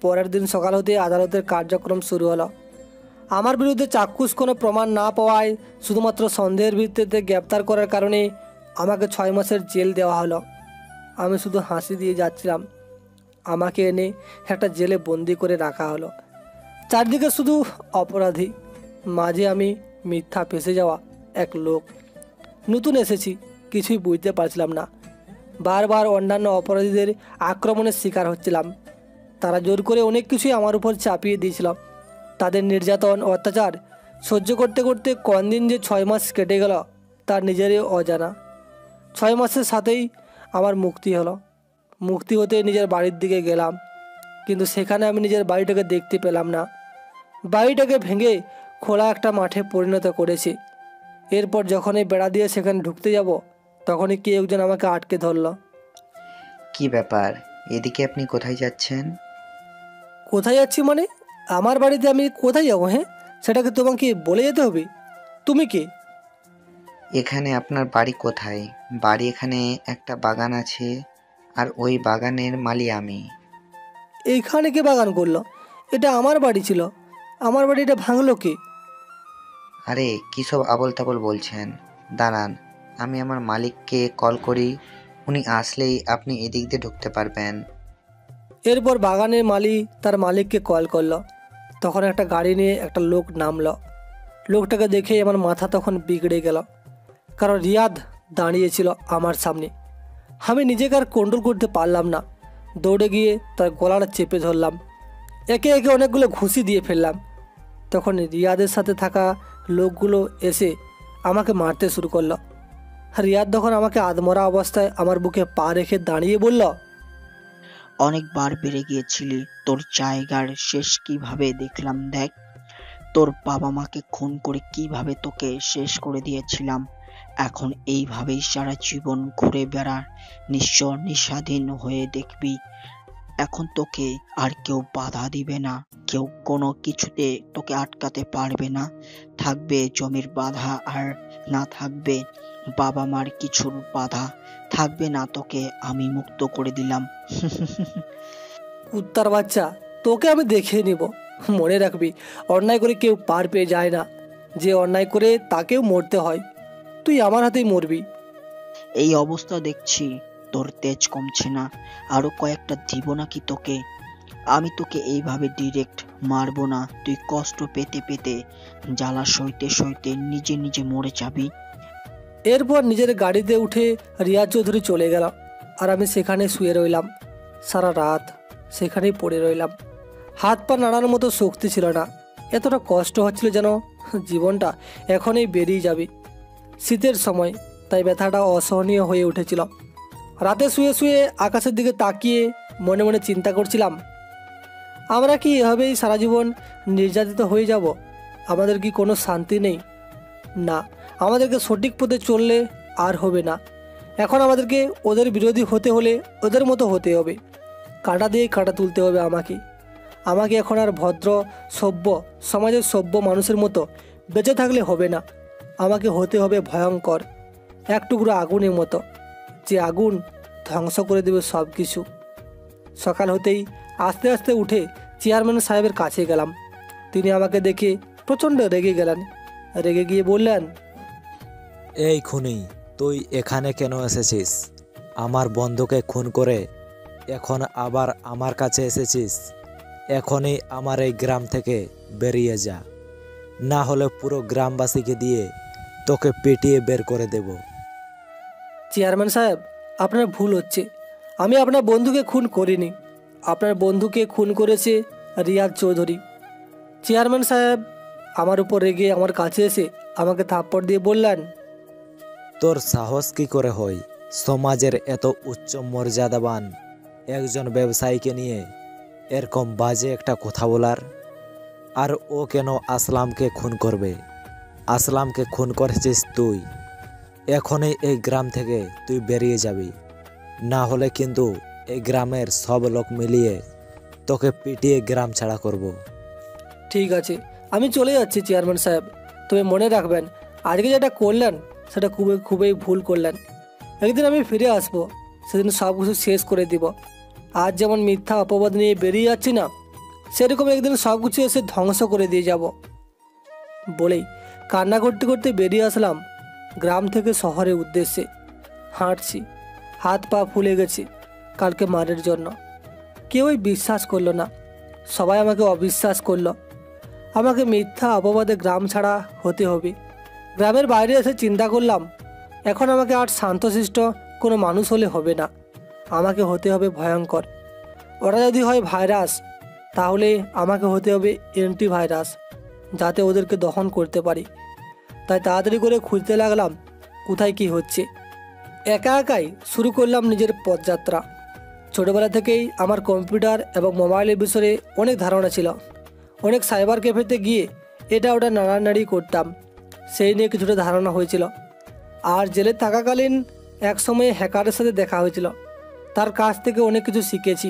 পরের দিন সকাল হতে আদালতের কার্যক্রম শুরু হলো। আমার বিরুদ্ধে চাক্ষুষ কোনো প্রমাণ না পাওয়ায় শুধুমাত্র সন্দেহের ভিত্তিতে গ্রেপ্তার করার কারণে আমাকে 6 মাসের জেল দেওয়া হলো। আমি শুধু হাসি দিয়ে যাচ্ছিলাম। আমাকে এনে একটা জেলে বন্দি করে রাখা হলো। চারদিকে শুধু অপরাধী, মাঝে আমি মিথ্যা ফেঁসে যাওয়া এক লোক। নতুন এসেছি, কিছুই বুঝতে পারছিলাম না। বারবার অন্যান্য অপরাধীদের আক্রমণের শিকার হচ্ছিলাম। তারা জোর করে অনেক কিছুই আমার উপর চাপিয়ে দিয়েছিল। তাদের নির্যাতন অত্যাচার সহ্য করতে করতে কোন দিন যে 6 মাস কেটে গেল তার নিজেরই অজানা। 6 মাসের সাথেই আমার মুক্তি হলো। মুক্তি হতে নিজের বাড়ির দিকে গেলাম, কিন্তু সেখানে আমি নিজের বাড়িটাকে দেখতে পেলাম না। বাড়িটাকে ভেঙে খোলা একটা মাঠে পরিণত করেছি। এরপর যখনই বেড়া দিয়ে সেখানে ঢুকতে যাব, তখনই কে একজন আমাকে আটকে ধরলো। কি ব্যাপার, এদিকে আপনি কোথায় যাচ্ছেন? কোথায় যাচ্ছি মানে? আমার বাড়িতে আমি কোথায় যাবো? হ্যাঁ, সেটাকে তোমাকে বলে যেতে হবে? তুমি কে? এখানে আপনার বাড়ি কোথায়? বাড়ি এখানে একটা বাগান আছে, আর ওই বাগানের মালি আমি। এইখানে কে বাগান করলো? এটা আমার বাড়ি ছিল। আমার বাড়ি, এটা ভাঙলো কে? আরে কী সব আবল তাবল বলছেন? দাঁড়ান, আমি আমার মালিককে কল করি, উনি আসলেই আপনি এদিক দিয়ে ঢুকতে পারবেন। এরপর বাগানের মালি তার মালিককে কল করলো। তখন একটা গাড়ি নিয়ে একটা লোক নামলো। লোকটাকে দেখে আমার মাথা তখন বিগড়ে গেল, কারণ রিয়াদ দাঁড়িয়েছিল আমার সামনে। আমি নিজেকে আর কন্ট্রোল করতে পারলাম না। দৌড়ে গিয়ে তার গলাটা চেপে ধরলাম। একে একে অনেকগুলো ঘুষি দিয়ে ফেললাম। তখন রিয়াদের সাথে থাকা লোকগুলো এসে আমাকে মারতে শুরু করলো। রিয়াদ তখন আমাকে আধমরা অবস্থায় আমার বুকে পা রেখে দাঁড়িয়ে বলল, অনেকবার বেড়ে গিয়েছিলি, তোর জায়গার শেষ কিভাবে দেখলাম দেখ। তোর বাবা মাকে খুন করে কিভাবে তোকে শেষ করে দিয়েছিলাম। এখন এইভাবেই সারা জীবন ঘুরে বেড়া, নিঃস্ব নিঃস্বাধীন হয়ে দেখবি। এখন তোকে আর কেউ বাধা দিবে না, কেউ কোনো কিছুতে তোকে আটকাতে পারবে না। থাকবে জমির বাধা, আর না থাকবে বাবা মার কিছুর বাধা। থাকবে না, তোকে আমি মুক্ত করে দিলাম। কুত্তার বাচ্চা, তোকে আমি দেখে নিব। মনে রাখবি, অন্যায় করে কেউ পার পেয়ে যায় না। যে অন্যায় করে তাকেও মরতে হয়। তুই আমার হাতেই মরবি। এই অবস্থা দেখছি তোর তেজ কমছে না, আরো কয়েকটা দিব নাকি তোকে? আমি তোকে এইভাবে ডিরেক্ট মারবো না, তুই কষ্ট পেতে পেতে জ্বালা সইতে সইতে নিজে নিজে মরে যাবি। এরপর নিজের গাড়িতে উঠে রিয়াজ চৌধুরী চলে গেল, আর আমি সেখানে শুয়ে রইলাম। সারা রাত সেখানেই পড়ে রইলাম। হাত পা নাড়ানোর মতো শক্তি ছিল না। এতটা কষ্ট হচ্ছিল যেন জীবনটা এখনই বেরিয়ে যাবে। শীতের সময়, তাই ব্যথাটা অসহনীয় হয়ে উঠেছিল। রাতে শুয়ে শুয়ে আকাশের দিকে তাকিয়ে মনে মনে চিন্তা করছিলাম, আমরা কি এভাবেই সারা জীবন নির্যাতিত হয়ে যাব? আমাদের কি কোনো শান্তি নেই? না, আমাদেরকে সঠিক পথে চললে আর হবে না। এখন আমাদেরকে ওদের বিরোধী হতে হলে ওদের মতো হতে হবে। কাঁটা দিয়ে কাঁটা তুলতে হবে আমাকে। আমাকে এখন আর ভদ্র সভ্য সমাজের সভ্য মানুষের মতো বেঁচে থাকলে হবে না। আমাকে হতে হবে ভয়ঙ্কর, এক টুকরো আগুনের মতো, যে আগুন ধ্বংস করে দেবে সব কিছু। সকাল হতেই আস্তে আস্তে উঠে চেয়ারম্যান সাহেবের কাছে গেলাম। তিনি আমাকে দেখে প্রচণ্ড রেগে গেলেন। রেগে গিয়ে বললেন, এই খুনি, তুই এখানে কেন এসেছিস? আমার বন্ধুকে খুন করে এখন আবার আমার কাছে এসেছিস? এখনই আমার এই গ্রাম থেকে বেরিয়ে যা, না হলে পুরো গ্রামবাসীকে দিয়ে তোকে পিটিয়ে বের করে দেব। চেয়ারম্যান সাহেব, আপনার ভুল হচ্ছে। আমি আপনার বন্ধুকে খুন করিনি। আপনার বন্ধুকে খুন করেছে রিয়াজ চৌধুরী। চেয়ারম্যান সাহেব আমার উপর রেগে আমার কাছে এসে আমাকে থাপ্পড় দিয়ে বললেন, তোর সাহস কি করে হয় সমাজের এত উচ্চ মর্যাদাবান একজন ব্যবসায়ীকে নিয়ে এরকম বাজে একটা কথা বলার? আর ও কেন আসলামকে খুন করবে? আসলামকে খুন করেছিস তুই। এখনই এই গ্রাম থেকে তুই বেরিয়ে যাবি, না হলে কিন্তু এই গ্রামের সব লোক মিলিয়ে তোকে পিটিয়ে গ্রাম ছাড়া করব। ঠিক আছে, আমি চলে যাচ্ছি চেয়ারম্যান সাহেব। তবে মনে রাখবেন, আজকে যেটা করলেন সেটা খুবই খুবই ভুল করলেন। একদিন আমি ফিরে আসবো, সেদিন সব কিছু শেষ করে দিব। আজ যেমন মিথ্যা অপবাদ নিয়ে বেরিয়ে যাচ্ছি না, সেরকম একদিন সব কিছু এসে ধ্বংস করে দিয়ে যাব। বলেই কান্না করতে করতে বেরিয়ে আসলাম গ্রাম থেকে শহরের উদ্দেশ্যে। হাঁটছি, হাত পা ফুলে গেছে কালকে মারের জন্য। কেউই বিশ্বাস করলো না, সবাই আমাকে অবিশ্বাস করলো। আমাকে মিথ্যা অপবাদে গ্রাম ছাড়া হতে হবে। গ্রামের বাইরে এসে চিন্তা করলাম, এখন আমাকে আর শান্তশিষ্ট কোনো মানুষ হলে হবে না, আমাকে হতে হবে ভয়ঙ্কর। ওরা যদি হয় ভাইরাস, তাহলে আমাকে হতে হবে অ্যান্টিভাইরাস, যাতে ওদেরকে দহন করতে পারি। তাই তাড়াতাড়ি করে খুঁজতে লাগলাম কোথায় কি হচ্ছে। একা একাই শুরু করলাম নিজের পথযাত্রা। ছোটোবেলা থেকেই আমার কম্পিউটার এবং মোবাইলের বিষয়ে অনেক ধারণা ছিল। অনেক সাইবার ক্যাফেতে গিয়ে এটা ওটা নাড়ানাড়ি করতাম, সেই নিয়ে কিছুটা ধারণা হয়েছিল। আর জেলে থাকাকালীন এক সময়ে হ্যাকারের সাথে দেখা হয়েছিল, তার কাছ থেকে অনেক কিছু শিখেছি।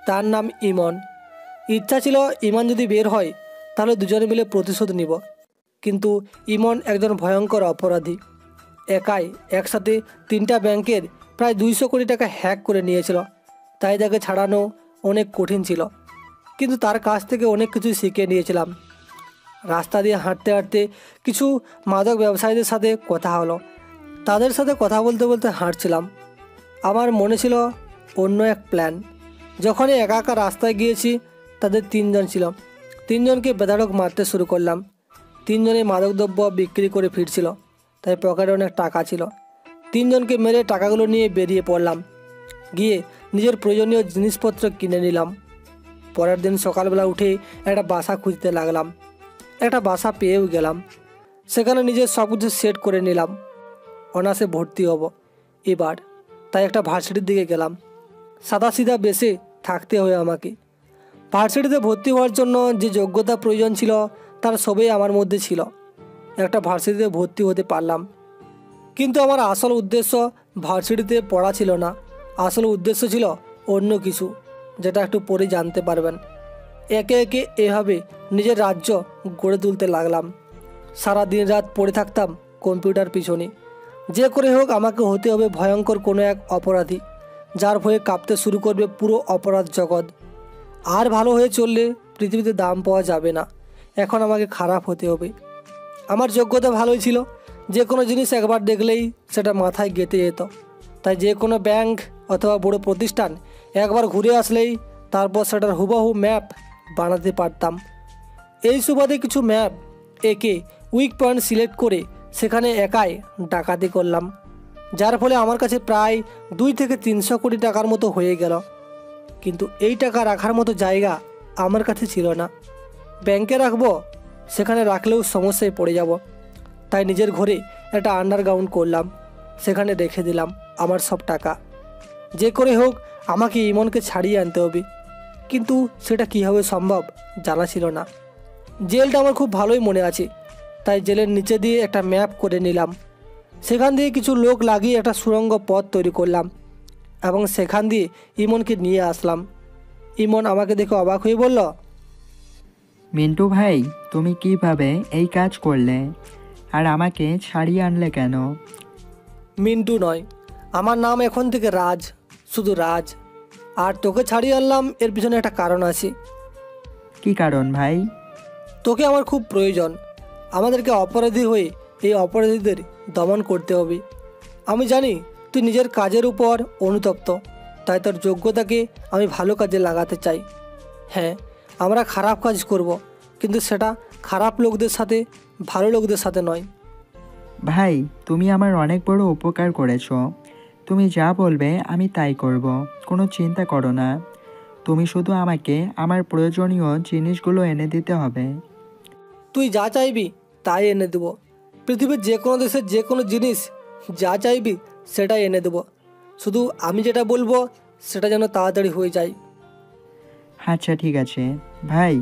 তার নাম ইমন। ইচ্ছা ছিল ইমন যদি বের হয় তাহলে দুজনে মিলে প্রতিশোধ নিব। কিন্তু ইমন একজন ভয়ঙ্কর অপরাধী। একাই একসাথে 3টা ব্যাংকের প্রায় 200 কোটি টাকা হ্যাক করে নিয়েছিল। তাই তাকে ছাড়ানো অনেক কঠিন ছিল, কিন্তু তার কাছ থেকে অনেক কিছু শিখে নিয়েছিলাম। রাস্তা দিয়ে হাঁটতে হাঁটতে কিছু মাদক ব্যবসায়ীদের সাথে কথা হলো। তাদের সাথে কথা বলতে বলতে হাঁটছিলাম। আমার মনে ছিল অন্য এক প্ল্যান। যখনই একা একা রাস্তায় গিয়েছি, তাদের 3জন ছিল। 3জনকে বেধাড়ক মারতে শুরু করলাম। 3জনে মাদকদ্রব্য বিক্রি করে ফিরছিল, তাই পকেটে অনেক টাকা ছিল। 3জনকে মেরে টাকাগুলো নিয়ে বেরিয়ে পড়লাম। গিয়ে নিজের প্রয়োজনীয় জিনিসপত্র কিনে নিলাম। পরের দিন সকালবেলা উঠে একটা বাসা খুঁজতে লাগলাম। একটা বাসা পেয়েও গেলাম। সেখানে নিজের সব কিছু সেট করে নিলাম। অনার্সে ভর্তি হব এবার, তাই একটা ভার্সিটির দিকে গেলাম। সাদাসিধা বেশে থাকতে হয় আমাকে। ভার্সিটিতে ভর্তি হওয়ার জন্য যে যোগ্যতা প্রয়োজন ছিল তার সবই আমার মধ্যে ছিল। একটা ভার্সিটিতে ভর্তি হতে পারলাম। কিন্তু আমার আসল উদ্দেশ্য ভার্সিটিতে পড়া ছিল না। আসল উদ্দেশ্য ছিল অন্য কিছু, যেটা একটু পরে জানতে পারবেন। একে একে এভাবে নিজের রাজ্য গড়ে তুলতে লাগলাম। সারা দিন রাত পড়ে থাকতাম কম্পিউটার পিছনে। যে করে হোক আমাকে হতে হবে ভয়ঙ্কর কোনো এক অপরাধী, যার ভয়ে কাঁপতে শুরু করবে পুরো অপরাধ জগৎ। আর ভালো হয়ে চললে পৃথিবীতে দাম পাওয়া যাবে না। এখন আমাকে খারাপ হতে হবে। আমার যোগ্যতা ভালোই ছিল, যে কোনো জিনিস একবার দেখলেই সেটা মাথায় গেঁথে যেত। তাই যে কোনো ব্যাংক অথবা বড় প্রতিষ্ঠান একবার ঘুরে আসলেই তারপর সেটার হুবহু ম্যাপ বানাতে পারতাম। এই সুবাদে কিছু ম্যাপ একে উইক পয়েন্ট সিলেক্ট করে সেখানে একাই ডাকাতি করলাম, যার ফলে আমার কাছে প্রায় 2 থেকে 300 কোটি টাকার মতো হয়ে গেল। কিন্তু এই টাকা রাখার মতো জায়গা আমার কাছে ছিল না। ব্যাংকে রাখবো, সেখানে রাখলেও সমস্যায় পড়ে যাব। তাই নিজের ঘরে একটা আন্ডারগ্রাউন্ড করলাম, সেখানে রেখে দিলাম আমার সব টাকা। যে করে হোক আমাকে ইমনকে ছাড়িয়ে আনতে হবে, কিন্তু সেটা কীভাবে সম্ভব জানা ছিল না। জেলটা আমার খুব ভালোই মনে আছে, তাই জেলের নিচে দিয়ে একটা ম্যাপ করে নিলাম। সেখান দিয়ে কিছু লোক লাগিয়ে একটা সুড়ঙ্গ পথ তৈরি করলাম এবং সেখান দিয়ে ইমনকে নিয়ে আসলাম। ইমন আমাকে দেখে অবাক হয়ে বলল, মিন্টু ভাই, তুমি কিভাবে এই কাজ করলে আর আমাকে ছাড়িয়ে আনলে কেন? মিন্টু নয়, আমার নাম এখন থেকে রাজ, শুধু রাজ। আর তোকে ছাড়িয়ে আনলাম, এর পিছনে একটা কারণ আছে। কি কারণ ভাই? তোকে আমার খুব প্রয়োজন। আমাদেরকে অপরাধী হয়ে এই অপরাধীদের দমন করতে হবে। আমি জানি তুই নিজের কাজের উপর অনুতপ্ত, তাই তোর যোগ্যতাকে আমি ভালো কাজে লাগাতে চাই। হ্যাঁ, আমরা খারাপ কাজ করব, কিন্তু সেটা খারাপ লোকদের সাথে, ভালো লোকদের সাথে নয়। ভাই, তুমি আমার অনেক বড় উপকার করেছো। তুমি যা বলবে আমি তাই করব, কোনো চিন্তা করো না। তুমি শুধু আমাকে আমার প্রয়োজনীয় জিনিসগুলো এনে দিতে হবে। তুই যা চাইবি তাই এনে দেবো। পৃথিবীর যে কোনো দেশের যে কোনো জিনিস যা চাইবি সেটাই এনে দেবো। শুধু আমি যেটা বলবো সেটা যেন তাড়াতাড়ি হয়ে যায়। আচ্ছা ঠিক আছে ভাই,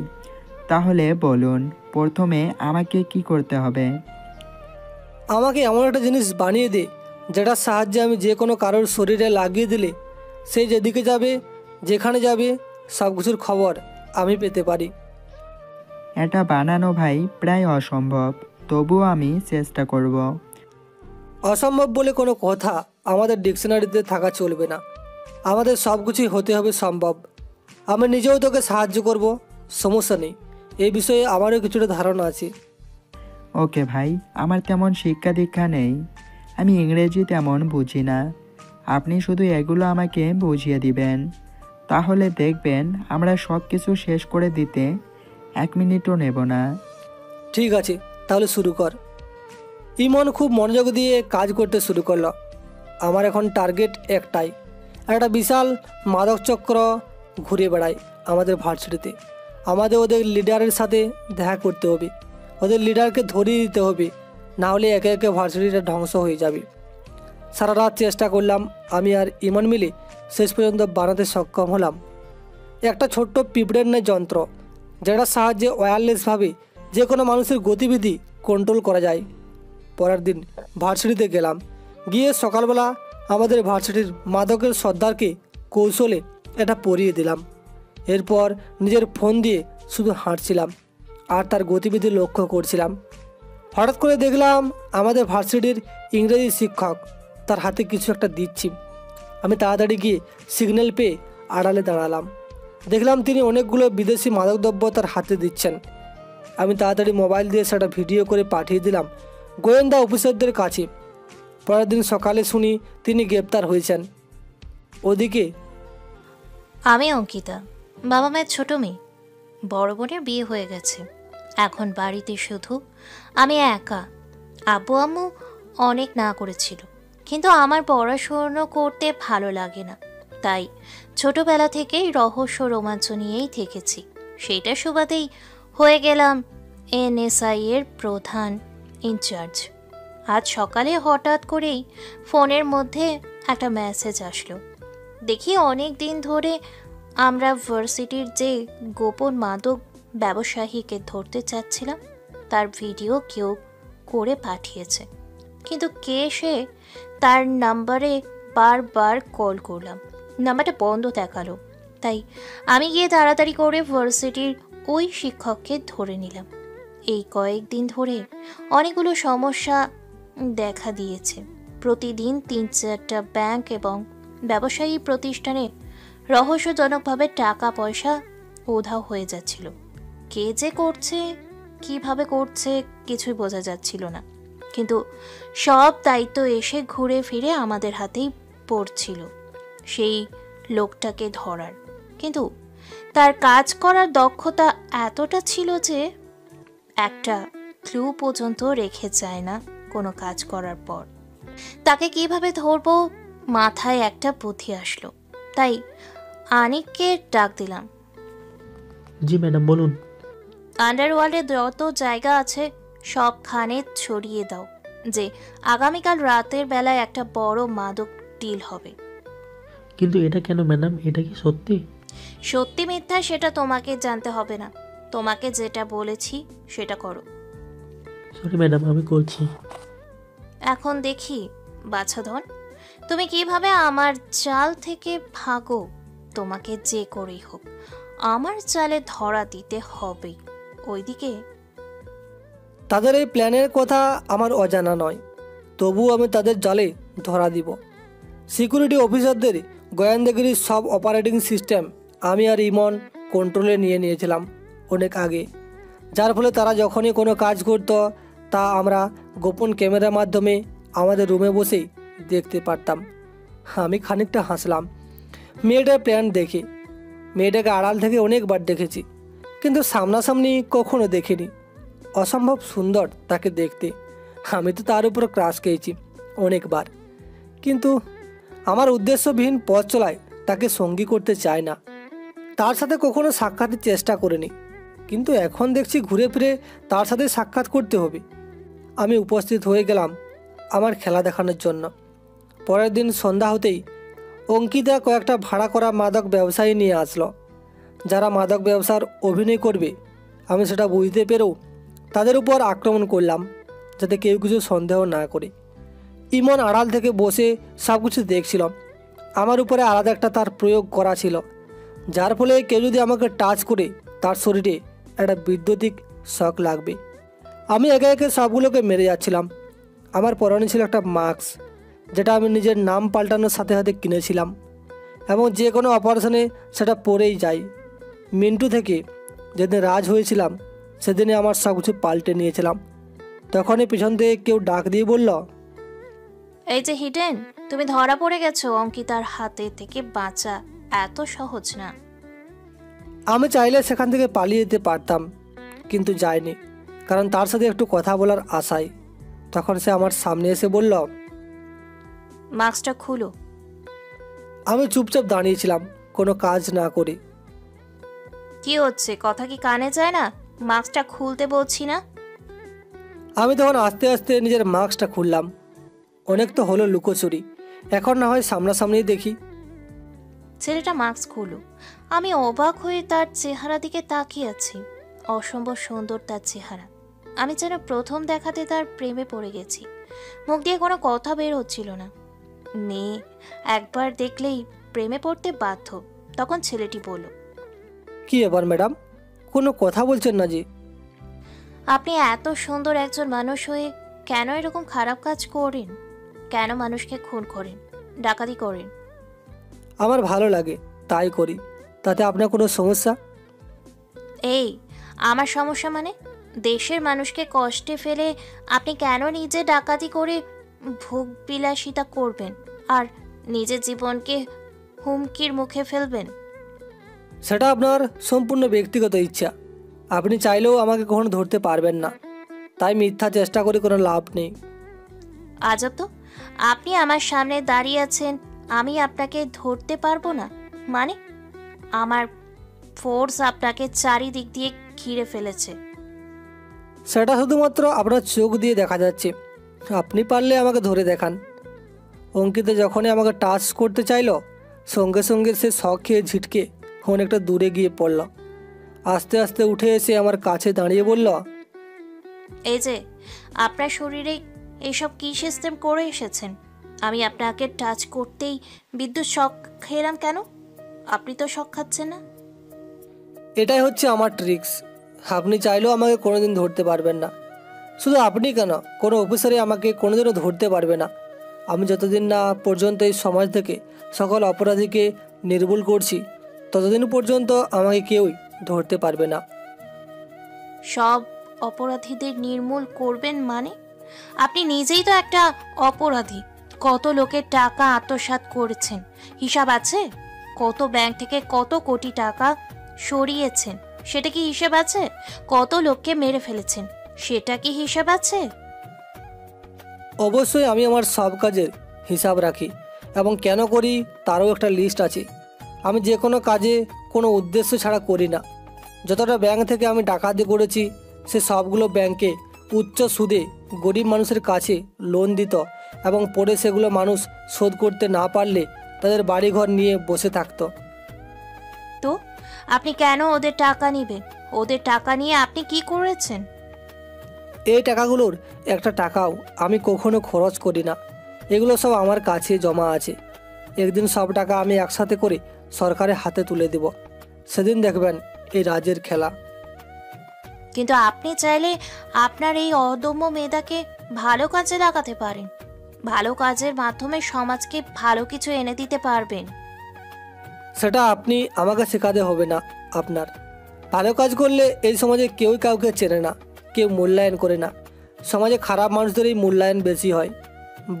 তাহলে বলুন প্রথমে আমাকে কি করতে হবে? আমাকে এমন একটা জিনিস বানিয়ে দে যেটার সাহায্যে আমি যে কোনো কারোর শরীরে লাগিয়ে দিলে সে যেদিকে যাবে, যেখানে যাবে, সব কিছুর খবর আমি পেতে পারি। এটা বানানো ভাই প্রায় অসম্ভব, তবুও আমি চেষ্টা করব। অসম্ভব বলে কোনো কথা আমাদের ডিকশনারিতে থাকা চলবে না। আমাদের সব কিছুই হতে হবে সম্ভব। আমি নিজেও তোকে সাহায্য করব, সমস্যা নেই। এই বিষয়ে আমারও কিছুটা ধারণা আছে। ওকে ভাই, আমার তেমন শিক্ষা দীক্ষা নেই, আমি ইংরেজি তেমন বুঝি না। আপনি শুধু এগুলো আমাকে বুঝিয়ে দিবেন, তাহলে দেখবেন আমরা সব কিছু শেষ করে দিতে 1 মিনিটও নেব না। ঠিক আছে, তাহলে শুরু কর। ইমন খুব মনোযোগ দিয়ে কাজ করতে শুরু করলো। আমার এখন টার্গেট একটাই, একটা বিশাল মাদক চক্র ঘুরে বেড়ায় আমাদের ভার্সিটিতে। আমাদের ওদের লিডারের সাথে দেখা করতে হবে, ওদের লিডারকে ধরিয়ে দিতে হবে, না হলে একে একে ভার্সিটিটা ধ্বংস হয়ে যাবে। সারা রাত চেষ্টা করলাম, আমি আর ইমন মিলে শেষ পর্যন্ত বানাতে সক্ষম হলাম একটা ছোট্ট পিঁপড়ের ন্যায় যন্ত্র, যেটার সাহায্যে ওয়্যারলেসভাবে যে কোনো মানুষের গতিবিধি কন্ট্রোল করা যায়। পরের দিন ভার্সিটিতে গেলাম, গিয়ে সকালবেলা আমাদের ভার্সিটির মাদকের সর্দারকে কৌশলে এটা পরিয়ে দিলাম। এরপর নিজের ফোন দিয়ে শুধু হাঁটছিলাম আর তার গতিবিধি লক্ষ্য করছিলাম। হঠাৎ করে দেখলাম আমাদের ভার্সিটির ইংরেজি শিক্ষক তার হাতে কিছু একটা দিচ্ছি। আমি তাড়াতাড়ি গিয়ে সিগন্যাল পেয়ে আড়ালে দাঁড়ালাম। দেখলাম তিনি অনেকগুলো বিদেশি মাদকদ্রব্য তার হাতে দিচ্ছেন। আমি তাড়াতাড়ি মোবাইল দিয়ে সেটা ভিডিও করে পাঠিয়ে দিলাম গোয়েন্দা অফিসারদের কাছে। পরের দিন সকালে শুনি তিনি গ্রেপ্তার হয়েছেন। ওদিকে আমি অঙ্কিতা, বাবা মায়ের ছোট মেয়ে। বড় বোনের বিয়ে হয়ে গেছে, এখন বাড়িতে শুধু আমি একা। আব্বু আম্মু অনেক না করেছিল, কিন্তু আমার পড়াশুনো করতে ভালো লাগে না, তাই ছোটবেলা থেকেই রহস্য রোমাঞ্চ নিয়েই থেকেছি। সেইটা সুবাদেই হয়ে গেলাম এনএসআই এর প্রধান ইনচার্জ। আজ সকালে হঠাৎ করেই ফোনের মধ্যে একটা মেসেজ আসলো। দেখি অনেক দিন ধরে আমরা ভার্সিটির যে গোপন মাদক ব্যবসায়ীকে ধরতে চাচ্ছিলাম তার ভিডিও কেউ করে পাঠিয়েছে, কিন্তু কে সে তার নাম্বারে বারবার কল করলাম, নাম্বারটা বন্ধ দেখালো। তাই আমি গিয়ে তাড়াতাড়ি করে ভার্সিটির ওই শিক্ষককে ধরে নিলাম। এই কয়েকদিন ধরে অনেকগুলো সমস্যা দেখা দিয়েছে। প্রতিদিন 3-4টা ব্যাংক এবং ব্যবসায়ী প্রতিষ্ঠানে রহস্যজনকভাবে টাকা পয়সা উধাও হয়ে যাচ্ছিল। কে যে করছে, কিভাবে করছে কিছুই বোঝা যাচ্ছিল না, কিন্তু সব দায়িত্ব এসে ঘুরে ফিরে আমাদের হাতেই পড়ছিল সেই লোকটাকে ধরার। কিন্তু তার কাজ করার দক্ষতা এতটা ছিল যে একটা ক্লু পর্যন্ত রেখে যায় না কোনো কাজ করার পর। তাকে কিভাবে ধরবো মাথায় একটা বুদ্ধি আসলো, তাই আনিককে ডাক দিলাম। জি ম্যাডাম, বলুন। আন্ডারওয়ার্ল্ডে যত জায়গা আছে সবখানে ছড়িয়ে দাও যে আগামীকাল রাতের বেলায় একটা বড় মাদক ডিল হবে। কিন্তু এটা কেন ম্যাডাম, এটা কি সত্যি? সত্যি মিথ্যা সেটা তোমাকে জানতে হবে না, তোমাকে যেটা বলেছি সেটা করো। সরি ম্যাডাম, আমি করছি। এখন দেখি বাছাধন, তুমি কিভাবে আমার চাল থেকে ভাগো। তোমাকে যে করেই হোক আমার চালে ধরা দিতে হবেই। ওইদিকে তাদের এই প্ল্যানের কথা আমার অজানা নয়, তবুও আমি তাদের জালে ধরা দিব। সিকিউরিটি অফিসারদের গোয়েন্দাগিরির সব অপারেটিং সিস্টেম আমি আর ইমন কন্ট্রোলে নিয়ে নিয়েছিলাম অনেক আগে, যার ফলে তারা যখনই কোনো কাজ করতো তা আমরা গোপন ক্যামেরার মাধ্যমে আমাদের রুমে বসেই দেখতে পারতাম। আমি খানিকটা হাসলাম মেয়েটার প্ল্যান দেখে। মেয়েটাকে আড়াল থেকে অনেকবার দেখেছি, কিন্তু সামনাসামনি কখনো দেখিনি। অসম্ভব সুন্দর তাকে দেখতে। আমি তো তার উপর ক্রাশ খেয়েছি অনেকবার, কিন্তু আমার উদ্দেশ্যবিহীন পথ চলায় তাকে সঙ্গী করতে চায় না। তার সাথে কখনো সাক্ষাতের চেষ্টা করিনি, কিন্তু এখন দেখছি ঘুরে ফিরে তার সাথে সাক্ষাৎ করতে হবে। আমি উপস্থিত হয়ে গেলাম আমার খেলা দেখানোর জন্য। পরের দিন সন্ধ্যা হতেই অঙ্কিতা কয়েকটা ভাড়া করা মাদক ব্যবসায়ী নিয়ে আসলো, যারা মাদক ব্যবসার অভিনয় করবে। আমি সেটা বুঝতে পেরেও তাদের উপর আক্রমণ করলাম যাতে কেউ কিছু সন্দেহ না করে। ইমন আড়াল থেকে বসে সব কিছু দেখছিল। আমার উপরে আলাদা একটা তার প্রয়োগ করা ছিল, যার ফলে কেউ যদি আমাকে টাচ করে তার শরীরে একটা বৈদ্যুতিক শক লাগবে। আমি একে একে সবগুলোকে মেরে যাচ্ছিলাম। আমার পরনে ছিল একটা মাস্ক, যেটা আমি নিজের নাম পাল্টানোর সাথে সাথে কিনেছিলাম, এবং যে কোনো অপারেশনে সেটা পরেই যাই। মিন্টু থেকে যেদিন রাজ হয়েছিলাম সেদিনে আমার সব কিছু পাল্টে নিয়েছিলাম। তখনই পিছন থেকে কেউ ডাক দিয়ে বলল, এই যে হিডেন, তুমি ধরা পড়ে গেছো। অঙ্কিতার হাতে থেকে বাঁচা এত সহজ না। আমি চাইলে সেখান থেকে পালিয়ে যেতে পারতাম, কিন্তু যাইনি, কারণ তার সাথে একটু কথা বলার আশায়। তখন সে আমার সামনে এসে বলল, মাস্কটা খুলো। আমি চুপচাপ দাঁড়িয়েছিলাম, কোনো কাজ না করে। কি হচ্ছে, কথা কি কানে যায় না? মাস্কটা খুলতে বলছি না? আমি তখন আস্তে আস্তে নিজের মাস্কটা খুললাম। অনেক তো হলো লুকোচুরি, এখন না হয় সামনাসামনি দেখি। ছেলেটা মাস্ক খুলো। আমি অবাক হয়ে তার চেহারা দিকে তাকিয়ে আছি। অসম্ভব সুন্দর তার চেহারা। আমি যেন প্রথম দেখাতে তার প্রেমে পড়ে গেছি। মুখ দিয়ে কোনো কথা বের হচ্ছিল না। মেয়ে একবার দেখলেই প্রেমে পড়তে বাধ্য। তখন ছেলেটি বলল, কি এবার ম্যাডাম, কোনো কথা বলছেন না যে? আপনি এত সুন্দর একজন মানুষ হয়ে কেন এরকম খারাপ কাজ করেন? কেন মানুষকে খুন করেন, ডাকাতি করেন? আমার ভালো লাগে তাই করি, তাতে আপনার কোনো সমস্যা? এই আমার সমস্যা মানে? দেশের মানুষকে কষ্টে ফেলে আপনি কেন নিজে ডাকাতি করে ভোগ বিলাসিতা করবেন আর নিজের জীবনকে হুমকির মুখে ফেলবেন? সেটা আপনার সম্পূর্ণ ব্যক্তিগত ইচ্ছা। আপনি চাইলেও আমাকে কখনো ধরতে পারবেন না, তাই মিথ্যা চেষ্টা করে কোনো লাভ নেই। আজব তো, আপনি আমার সামনে দাঁড়িয়ে আছেন, আমি আপনাকে ধরতে পারবো না মানে? আমার ফোর্স আপনাকে চারিদিক দিয়ে ঘিরে ফেলেছে। সেটা শুধুমাত্র আপনার চোখ দিয়ে দেখা যাচ্ছে। আপনি পারলে আমাকে ধরে দেখান। অঙ্কিতা যখনই আমাকে টাচ করতে চাইলো, সঙ্গে সঙ্গে সে শখ খেয়ে ঝিটকে অনেকটা দূরে গিয়ে পড়ল। আস্তে আস্তে উঠে এসে আমার কাছে দাঁড়িয়ে বলল, এই যে আপনার শরীরে এসব কি সিস্টেম করে এসেছেন? আমি আপনাকে টাচ করতেই বিদ্যুৎ শক খেলাম কেন? আপনি তো শক খাচ্ছেন না। এটাই হচ্ছে আমার ট্রিক্স। আপনি চাইলেও আমাকে কোনোদিন ধরতে পারবেন না। শুধু আপনি কেন, কোনো অফিসারই আমাকে কোনোদিনও ধরতে পারবে না। আমি যতদিন না পর্যন্ত এই সমাজ থেকে সকল অপরাধীকে নির্মূল করছি, ততদিন পর্যন্ত আমাকে কেউই ধরতে পারবে না। সব অপরাধীদের নির্মূল করবেন মানে? আপনি নিজেই তো একটা অপরাধী। কত লোকের টাকা আত্মসাৎ করেছেন, হিসাব আছে? কত ব্যাংক থেকে কত কোটি টাকা সরিয়েছেন, সেটা কি হিসাব আছে? কত লোককে মেরে ফেলেছেন, সেটা কি হিসাব আছে? অবশ্যই আমি আমার সব কাজের হিসাব রাখি, এবং কেন করি তারও একটা লিস্ট আছে। আমি যে কোনো কাজে কোনো উদ্দেশ্য ছাড়া করি না। যতটা ব্যাংক থেকে আমি ডাকাতি করেছি, সে সবগুলো ব্যাংকে উচ্চ সুদে গরিব মানুষের কাছে লোন দিত, এবং পরে সেগুলো মানুষ শোধ করতে না পারলে তাদের বাড়িঘর নিয়ে বসে থাকতো। তো আপনি কেন ওদের টাকা নেবেন? ওদের টাকা নিয়ে আপনি কি করেছেন? এই টাকাগুলোর একটা টাকাও আমি কখনো খরচ করি না। এগুলো সব আমার কাছে জমা আছে। একদিন সব টাকা আমি একসাথে করে সরকারের হাতে তুলে দেব। সেদিন দেখবেন এই রাজের খেলা। কিন্তু আপনি চাইলে আপনার এই অদম্য মেধাকে ভালো কাজে লাগাতে পারেন। ভালো কাজের মাধ্যমে সমাজকে ভালো কিছু এনে দিতে পারবেন। সেটা আপনি আমাকে শেখাতে হবে না। আপনার ভালো কাজ করলে এই সমাজে কেউই কাউকে চেনে না, কেউ মূল্যায়ন করে না। সমাজে খারাপ মানুষদেরই মূল্যায়ন বেশি হয়।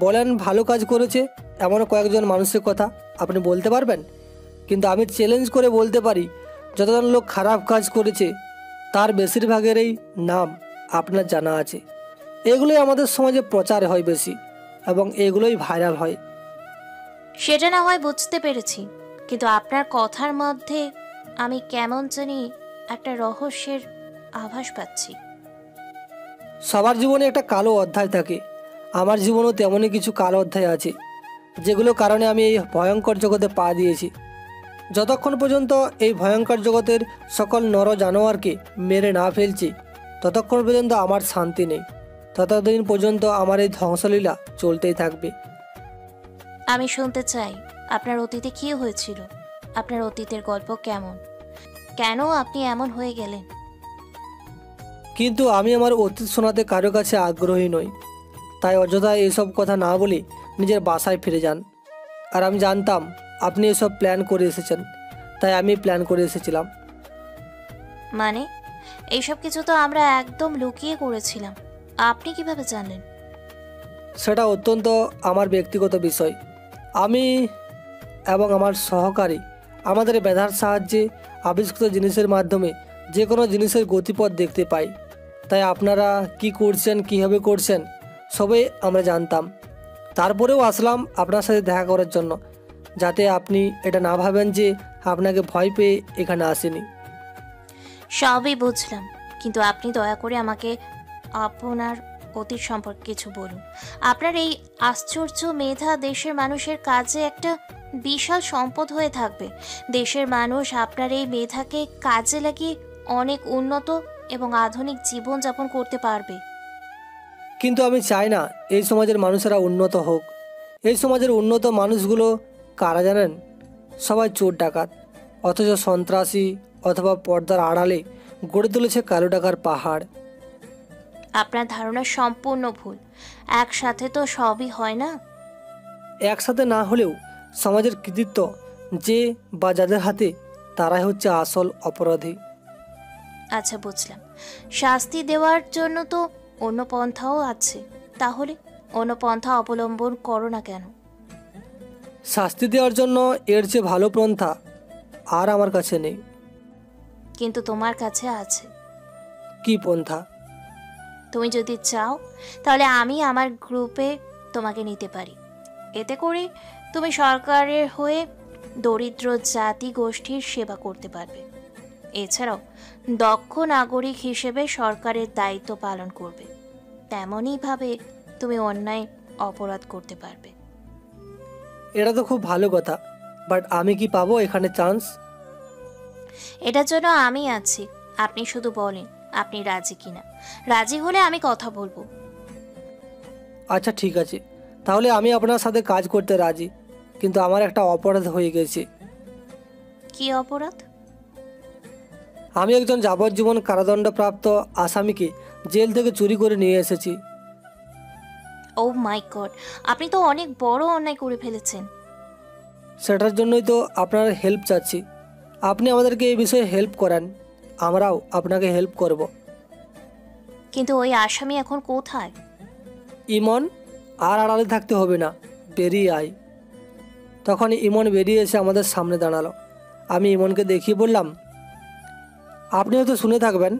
বলেন ভালো কাজ করেছে এমন কয়েকজন মানুষের কথা আপনি বলতে পারবেন? কিন্তু আমি চ্যালেঞ্জ করে বলতে পারি, যতজন লোক খারাপ কাজ করেছে তার বেশিরভাগেরই নাম আপনার জানা আছে। এগুলোই আমাদের সমাজে প্রচার হয় বেশি, এবং এগুলোই ভাইরাল হয়। সেটা না হয় বুঝতে পেরেছি, কিন্তু আপনার কথার মধ্যে আমি কেমন জানি একটা রহস্যের আভাস পাচ্ছি। সবার জীবনে একটা কালো অধ্যায় থাকে। আমার জীবনেও তেমনই কিছু কালো অধ্যায় আছে, যেগুলো কারণে আমি এই ভয়ঙ্কর জগতে পা দিয়েছি। যতক্ষণ পর্যন্ত এই ভয়ঙ্কর জগতের সকল নর জানোয়ারকে মেরে না ফেলছি, ততক্ষণ পর্যন্ত আমার শান্তি নেই। ততদিন পর্যন্ত আমার এই ধ্বংসলীলা চলতেই থাকবে। আমি শুনতে চাই আপনার অতীতে কি হয়েছিল। আপনার অতীতের গল্প কেমন? কেন আপনি এমন হয়ে গেলেন? কিন্তু আমি আমার অতীত শোনাতে কারো কাছে আগ্রহী নই। তাই অযথা এইসব কথা না বলে নিজের বাসায় ফিরে যান। আর আমি জানতাম আপনি এসব প্ল্যান করে এসেছেন, তাই আমি প্ল্যান করে এসেছিলাম। মানে এইসব কিছু তো আমরা একদম লুকিয়ে করেছিলাম, আপনি কিভাবে জানলেন? সেটা অত্যন্ত আমার ব্যক্তিগত বিষয়। আমি এবং আমার সহকারী আমাদের মেধার সাহায্যে আবিষ্কৃত জিনিসের মাধ্যমে যে কোনো জিনিসের গতিপথ দেখতে পাই। তাই আপনারা কি করছেন, কীভাবে করছেন সবই আমরা জানতাম। তারপরেও আসলাম আপনার সাথে দেখা করার জন্য, যাতে আপনি এটা না ভাবেন যে আপনাকে ভয় পেয়ে এখানে আসেনি। সবই বুঝলাম, কিন্তু আপনি দয়া করে আমাকে আপনার অতীত সম্পর্কে কিছু বলুন। আপনার এই আশ্চর্য মেধা দেশের মানুষের কাজে একটা বিশাল সম্পদ হয়ে থাকবে। দেশের মানুষ আপনার এই মেধাকে কাজে লাগিয়ে অনেক উন্নত এবং আধুনিক জীবনযাপন করতে পারবে। কিন্তু আমি চাই না এই সমাজের মানুষেরা উন্নত হোক। এই সমাজের উন্নত মানুষগুলো কারা জানেন? সবাই চোর ডাকাত, অথচ সন্ত্রাসী অথবা পর্দার আড়ালে গড়ে তুলেছে কালো টাকার পাহাড়। আপনার ধারণা সম্পূর্ণ ভুল। একসাথে তো সবই হয় না। একসাথে না হলেও সমাজের কৃতিত্ব যে বা যাদের হাতে, তারাই হচ্ছে আসল অপরাধী। আচ্ছা বুঝলাম, শাস্তি দেওয়ার জন্য তো অন্য পন্থাও আছে, তাহলে অন্য পন্থা অবলম্বন করো না কেন? শাস্তি দেওয়ার জন্য এর চেয়ে ভালো পন্থা আর আমার কাছে নেই। কিন্তু তোমার কাছে আছে। কি পন্থা? তুমি যদি চাও তাহলে আমি আমার গ্রুপে তোমাকে নিতে পারি। এতে করে তুমি সরকারের হয়ে দরিদ্র জাতি গোষ্ঠীর সেবা করতে পারবে। এছাড়াও দক্ষ নাগরিক হিসেবে সরকারের দায়িত্ব পালন করবে। তেমনইভাবে তুমি অন্যায় অপরাধ করতে পারবে। এটা তো খুব ভালো কথা, বাট আমি কি পাবো এখানে চান্স? এটার জন্য আমি আছি, আপনি শুধু বলেন আপনি রাজি কিনা। রাজি হলে আমি কথা বলবো। আচ্ছা ঠিক আছে, তাহলে আমি আপনার সাথে কাজ করতে রাজি, কিন্তু আমার একটা অপরাধ হয়ে গেছে। কি অপরাধ? আমি একজন যাবজ্জীবন কারাদণ্ডপ্রাপ্ত আসামিকে জেল থেকে চুরি করে নিয়ে এসেছি। ও মাই গড, আপনি তো অনেক বড় অন্যায় করে ফেলেছেন। সেটার জন্যই তো আপনার হেল্প চাচ্ছি। আপনি আমাদেরকে এই বিষয়ে হেল্প করেন, আমরাও আপনাকে হেল্প করব। কিন্তু ওই আসামি এখন কোথায়? ইমন, আর আড়ালে থাকতে হবে না, বেরিয়ে আয়। তখন ইমন বেরিয়ে এসে আমাদের সামনে দাঁড়ালো। আমি ইমনকে দেখিয়ে বললাম, আপনি হয়তো শুনে থাকবেন,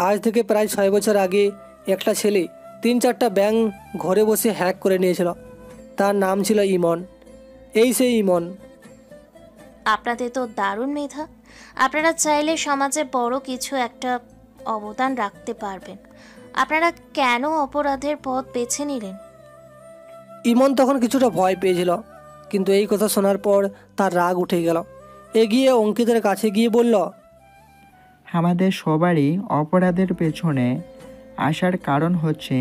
আজ থেকে প্রায় 6 বছর আগে একটা ছেলে 3-4টা ব্যাংক ঘরে বসে হ্যাক করে নিয়েছিল। তার নাম ছিল ইমন। এই সেই ইমন। আপনাদের তো দারুণ মেধা। আপনারা চাইলে সমাজে বড় কিছু একটা অবদান রাখতে পারবেন। আপনারা কেন অপরাধের পথ বেছে নিলেন? ইমন তখন কিছুটা ভয় পেয়েছিল, কিন্তু এই কথা শোনার পর তার রাগ উঠে গেল। এগিয়ে অঙ্কিতের কাছে গিয়ে বলল, আমাদের সবারই অপরাধের পেছনে আসার কারণ হচ্ছে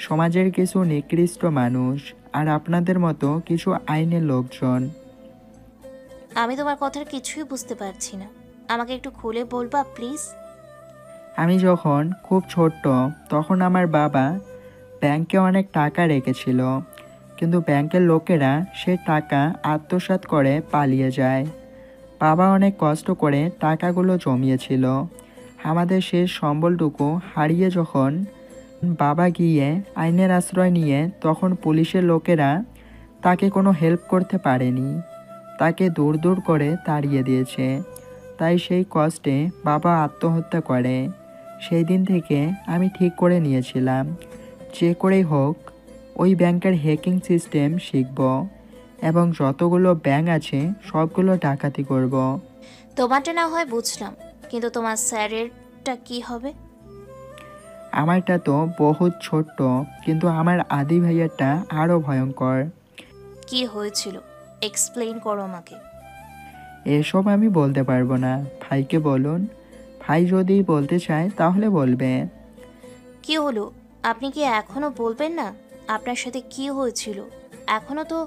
সমাজের কিছু নিকৃষ্ট মানুষ আর আপনাদের মতো কিছু আইনের লোকজন। আমি তোমার কথার কিছুই বুঝতে পারছি না, আমাকে একটু খুলে বলবা প্লিজ? আমি যখন খুব ছোট্ট তখন আমার বাবা ব্যাংকে অনেক টাকা রেখেছিল, কিন্তু ব্যাংকের লোকেরা সে টাকা আত্মসাৎ করে পালিয়ে যায়। বাবা অনেক কষ্ট করে টাকাগুলো জমিয়েছিল। আমাদের শেষ সম্বলটুকু হারিয়ে যখন বাবা গিয়ে আইনের আশ্রয় নিয়ে, তখন পুলিশের লোকেরা তাকে কোনো হেল্প করতে পারেনি, তাকে দূর দূর করে তাড়িয়ে দিয়েছে। তাই সেই কষ্টে বাবা আত্মহত্যা করে। সেই দিন থেকে আমি ঠিক করে নিয়েছিলাম, যে করেই হোক ওই ব্যাংকের হ্যাকিং সিস্টেম শিখব এবং যতগুলো ব্যাংক আছে সবগুলো ডাকাতি করব। তোমারটা না হয় বুঝলাম, কিন্তু তোমার স্যারেরটা কি হবে? আমারটা তো বহুত ছোট্ট, কিন্তু আমার আদি ভাইয়ারটা আরও ভয়ঙ্কর। কি হয়েছিল এক্সপ্লেইন করো আমাকে। এসব আমি বলতে পারবো না, ভাইকে বলুন। ভাই যদি বলতে চায় তাহলে বলবে। কি হলো, আপনি কি এখনো বলবেন না আপনার সাথে কি হয়েছিল? এখনো তো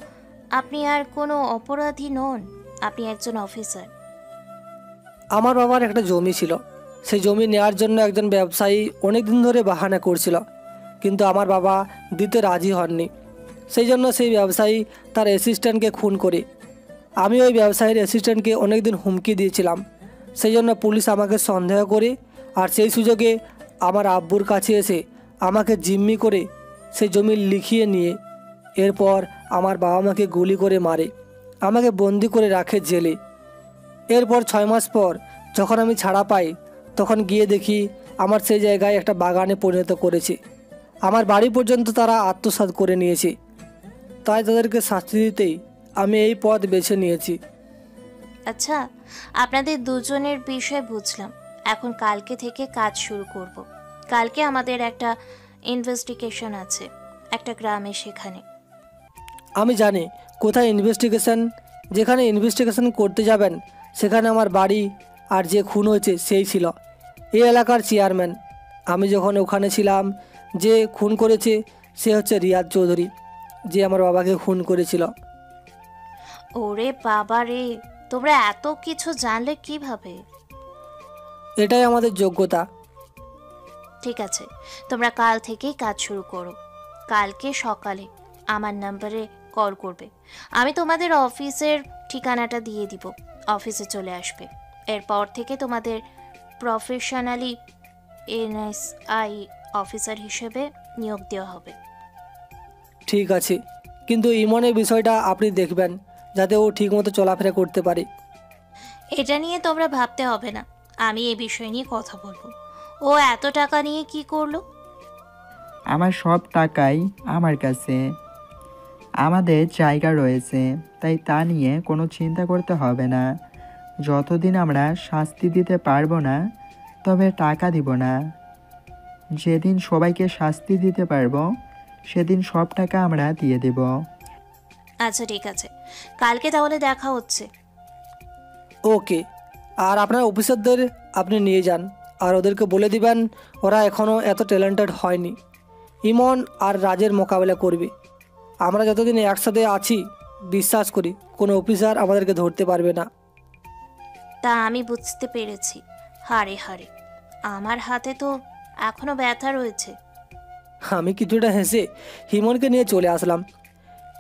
আপনি আর কোনো অপরাধী নন, আপনি একজন অফিসার। আমার বাবার একটা জমি ছিল। সেই জমি নেওয়ার জন্য একজন ব্যবসায়ী অনেক দিন ধরে বাহানা করছিল, কিন্তু আমার বাবা দিতে রাজি হননি। সেই জন্য সেই ব্যবসায়ী তার অ্যাসিস্ট্যান্টকে খুন করে। আমি ওই ব্যবসায়ীর অ্যাসিস্ট্যান্টকে অনেক দিন হুমকি দিয়েছিলাম। সেই জন্য পুলিশ আমাকে সন্দেহ করে, আর সেই সুযোগে আমার আব্বুর কাছে এসে আমাকে জিম্মি করে সেই জমি লিখিয়ে নিয়ে এরপর আমার বাবা মাকে গুলি করে মারে, আমাকে বন্দি করে রাখে জেলে। এরপর 6 মাস পর যখন আমি ছাড়া পাই, তখন গিয়ে দেখি আমার সেই জায়গায় একটা বাগানে পরিণত করেছে। আমার বাড়ি পর্যন্ত তারা আত্মসাৎ করে নিয়েছে। তাই তাদেরকে শাস্তি দিতেই আমি এই পথ বেছে নিয়েছি। আচ্ছা, আপনাদের দুজনের বিষয় বুঝলাম। এখন কালকে থেকে কাজ শুরু করব। কালকে আমাদের একটা ইনভেস্টিগেশন আছে একটা গ্রামে, সেখানে। আমি জানি কোথায় ইনভেস্টিগেশন। যেখানে ইনভেস্টিগেশন করতে যাবেন সেখানে আমার বাড়ি, আর যে খুন হয়েছে সেই ছিল এই এলাকার চেয়ারম্যান। আমি যখন ওখানে ছিলাম, যে খুন করেছে সে হচ্ছে রিয়াজ চৌধুরী, যে আমার বাবাকে খুন করেছিল। ওরে বাবা রে, তোমরা এত কিছু জানলে কিভাবে? এটাই আমাদের যোগ্যতা। ঠিক আছে, তোমরা কাল থেকেই কাজ শুরু করো। কালকে সকালে আমার নাম্বারে কল করবে। আমি তোমাদের অফিসের ঠিকানাটা দিয়ে দিব, অফিসে চলে আসবে। এরপর থেকে তোমাদের প্রফেশনালি এনএসআই অফিসার হিসেবে নিয়োগ দেওয়া হবে। ঠিক আছে, কিন্তু ইমনের বিষয়টা আপনি দেখবেন যাতে ও ঠিকমতো চলাফেরা করতে পারে। এটা নিয়ে তোমরা ভাবতে হবে না, আমি এই বিষয় নিয়ে কথা বলবো। ও এত টাকা নিয়ে কি করলো? আমার সব টাকাই আমার কাছে, আমাদের জায়গা রয়েছে, তাই তা নিয়ে কোনো চিন্তা করতে হবে না। যতদিন আমরা শাস্তি দিতে পারবো না, তবে টাকা দিব না। যেদিন সবাইকে শাস্তি দিতে পারবো সেদিন সব টাকা আমরা দিয়ে দেব। আচ্ছা ঠিক আছে, কালকে তাহলে দেখা হচ্ছে। ওকে, আর আপনার অফিসারদের আপনি নিয়ে যান, আর ওদেরকে বলে দিবেন ওরা এখনও এত ট্যালেন্টেড হয়নি। ইমন আর রাজের মোকাবেলা করবে। আমরা যতদিন একসাথে আছি বিশ্বাস করি কোনো অফিসার আমাদেরকে ধরতে পারবে না। তা আমি বুঝতে পেরেছি। হারে হারে, আমার হাতে তো এখনো ব্যথা রয়েছে। আমি কিছুটা হেসে ইমনকে নিয়ে চলে আসলাম।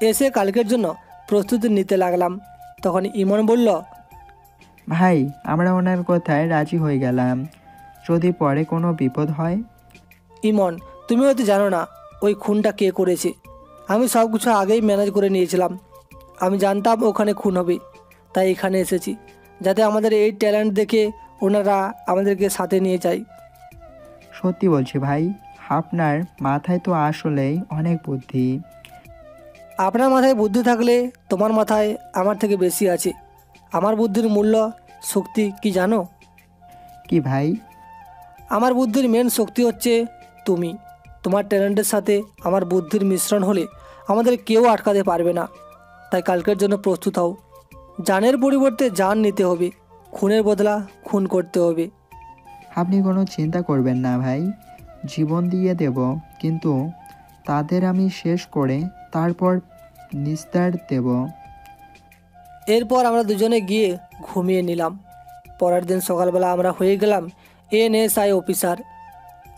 এসে কালকের জন্য প্রস্তুতি নিতে লাগলাম। তখন ইমন বলল, ভাই, আমরা ওনার কথায় রাজি হয়ে গেলাম। যদি পরে কোনো বিপদ হয়। ইমন, তুমি হয়তো জানো না ওই খুনটা কে করেছে। আমি সব কিছু আগেই ম্যানেজ করে নিয়েছিলাম। আমি জানতাম ওখানে খুন হবে, তাই এখানে এসেছি যাতে আমাদের এই ট্যালেন্ট দেখে ওনারা আমাদেরকে সাথে নিয়ে যায়। সত্যি বলছি ভাই, আপনার মাথায় তো আসলেই অনেক বুদ্ধি। আপনার মাথায় বুদ্ধি থাকলে তোমার মাথায় আমার থেকে বেশি আছে। আমার বুদ্ধির মূল্য শক্তি কি জানো? কি ভাই? আমার বুদ্ধির মেন শক্তি হচ্ছে তুমি। তোমার ট্যালেন্টের সাথে আমার বুদ্ধির মিশ্রণ হলে আমাদের কেউ আটকাতে পারবে না। তাই কালকের জন্য প্রস্তুত হও। জানের পরিবর্তে জান নিতে হবে, খুনের বদলা খুন করতে হবে। আপনি কোনো চিন্তা করবেন না ভাই, জীবন দিয়ে দেব, কিন্তু তাদের আমি শেষ করে তারপর নিস্তার দেব। এরপর আমরা দুজনে গিয়ে ঘুমিয়ে নিলাম। পরের দিন সকালবেলা আমরা হয়ে গেলাম এনএসআই অফিসার।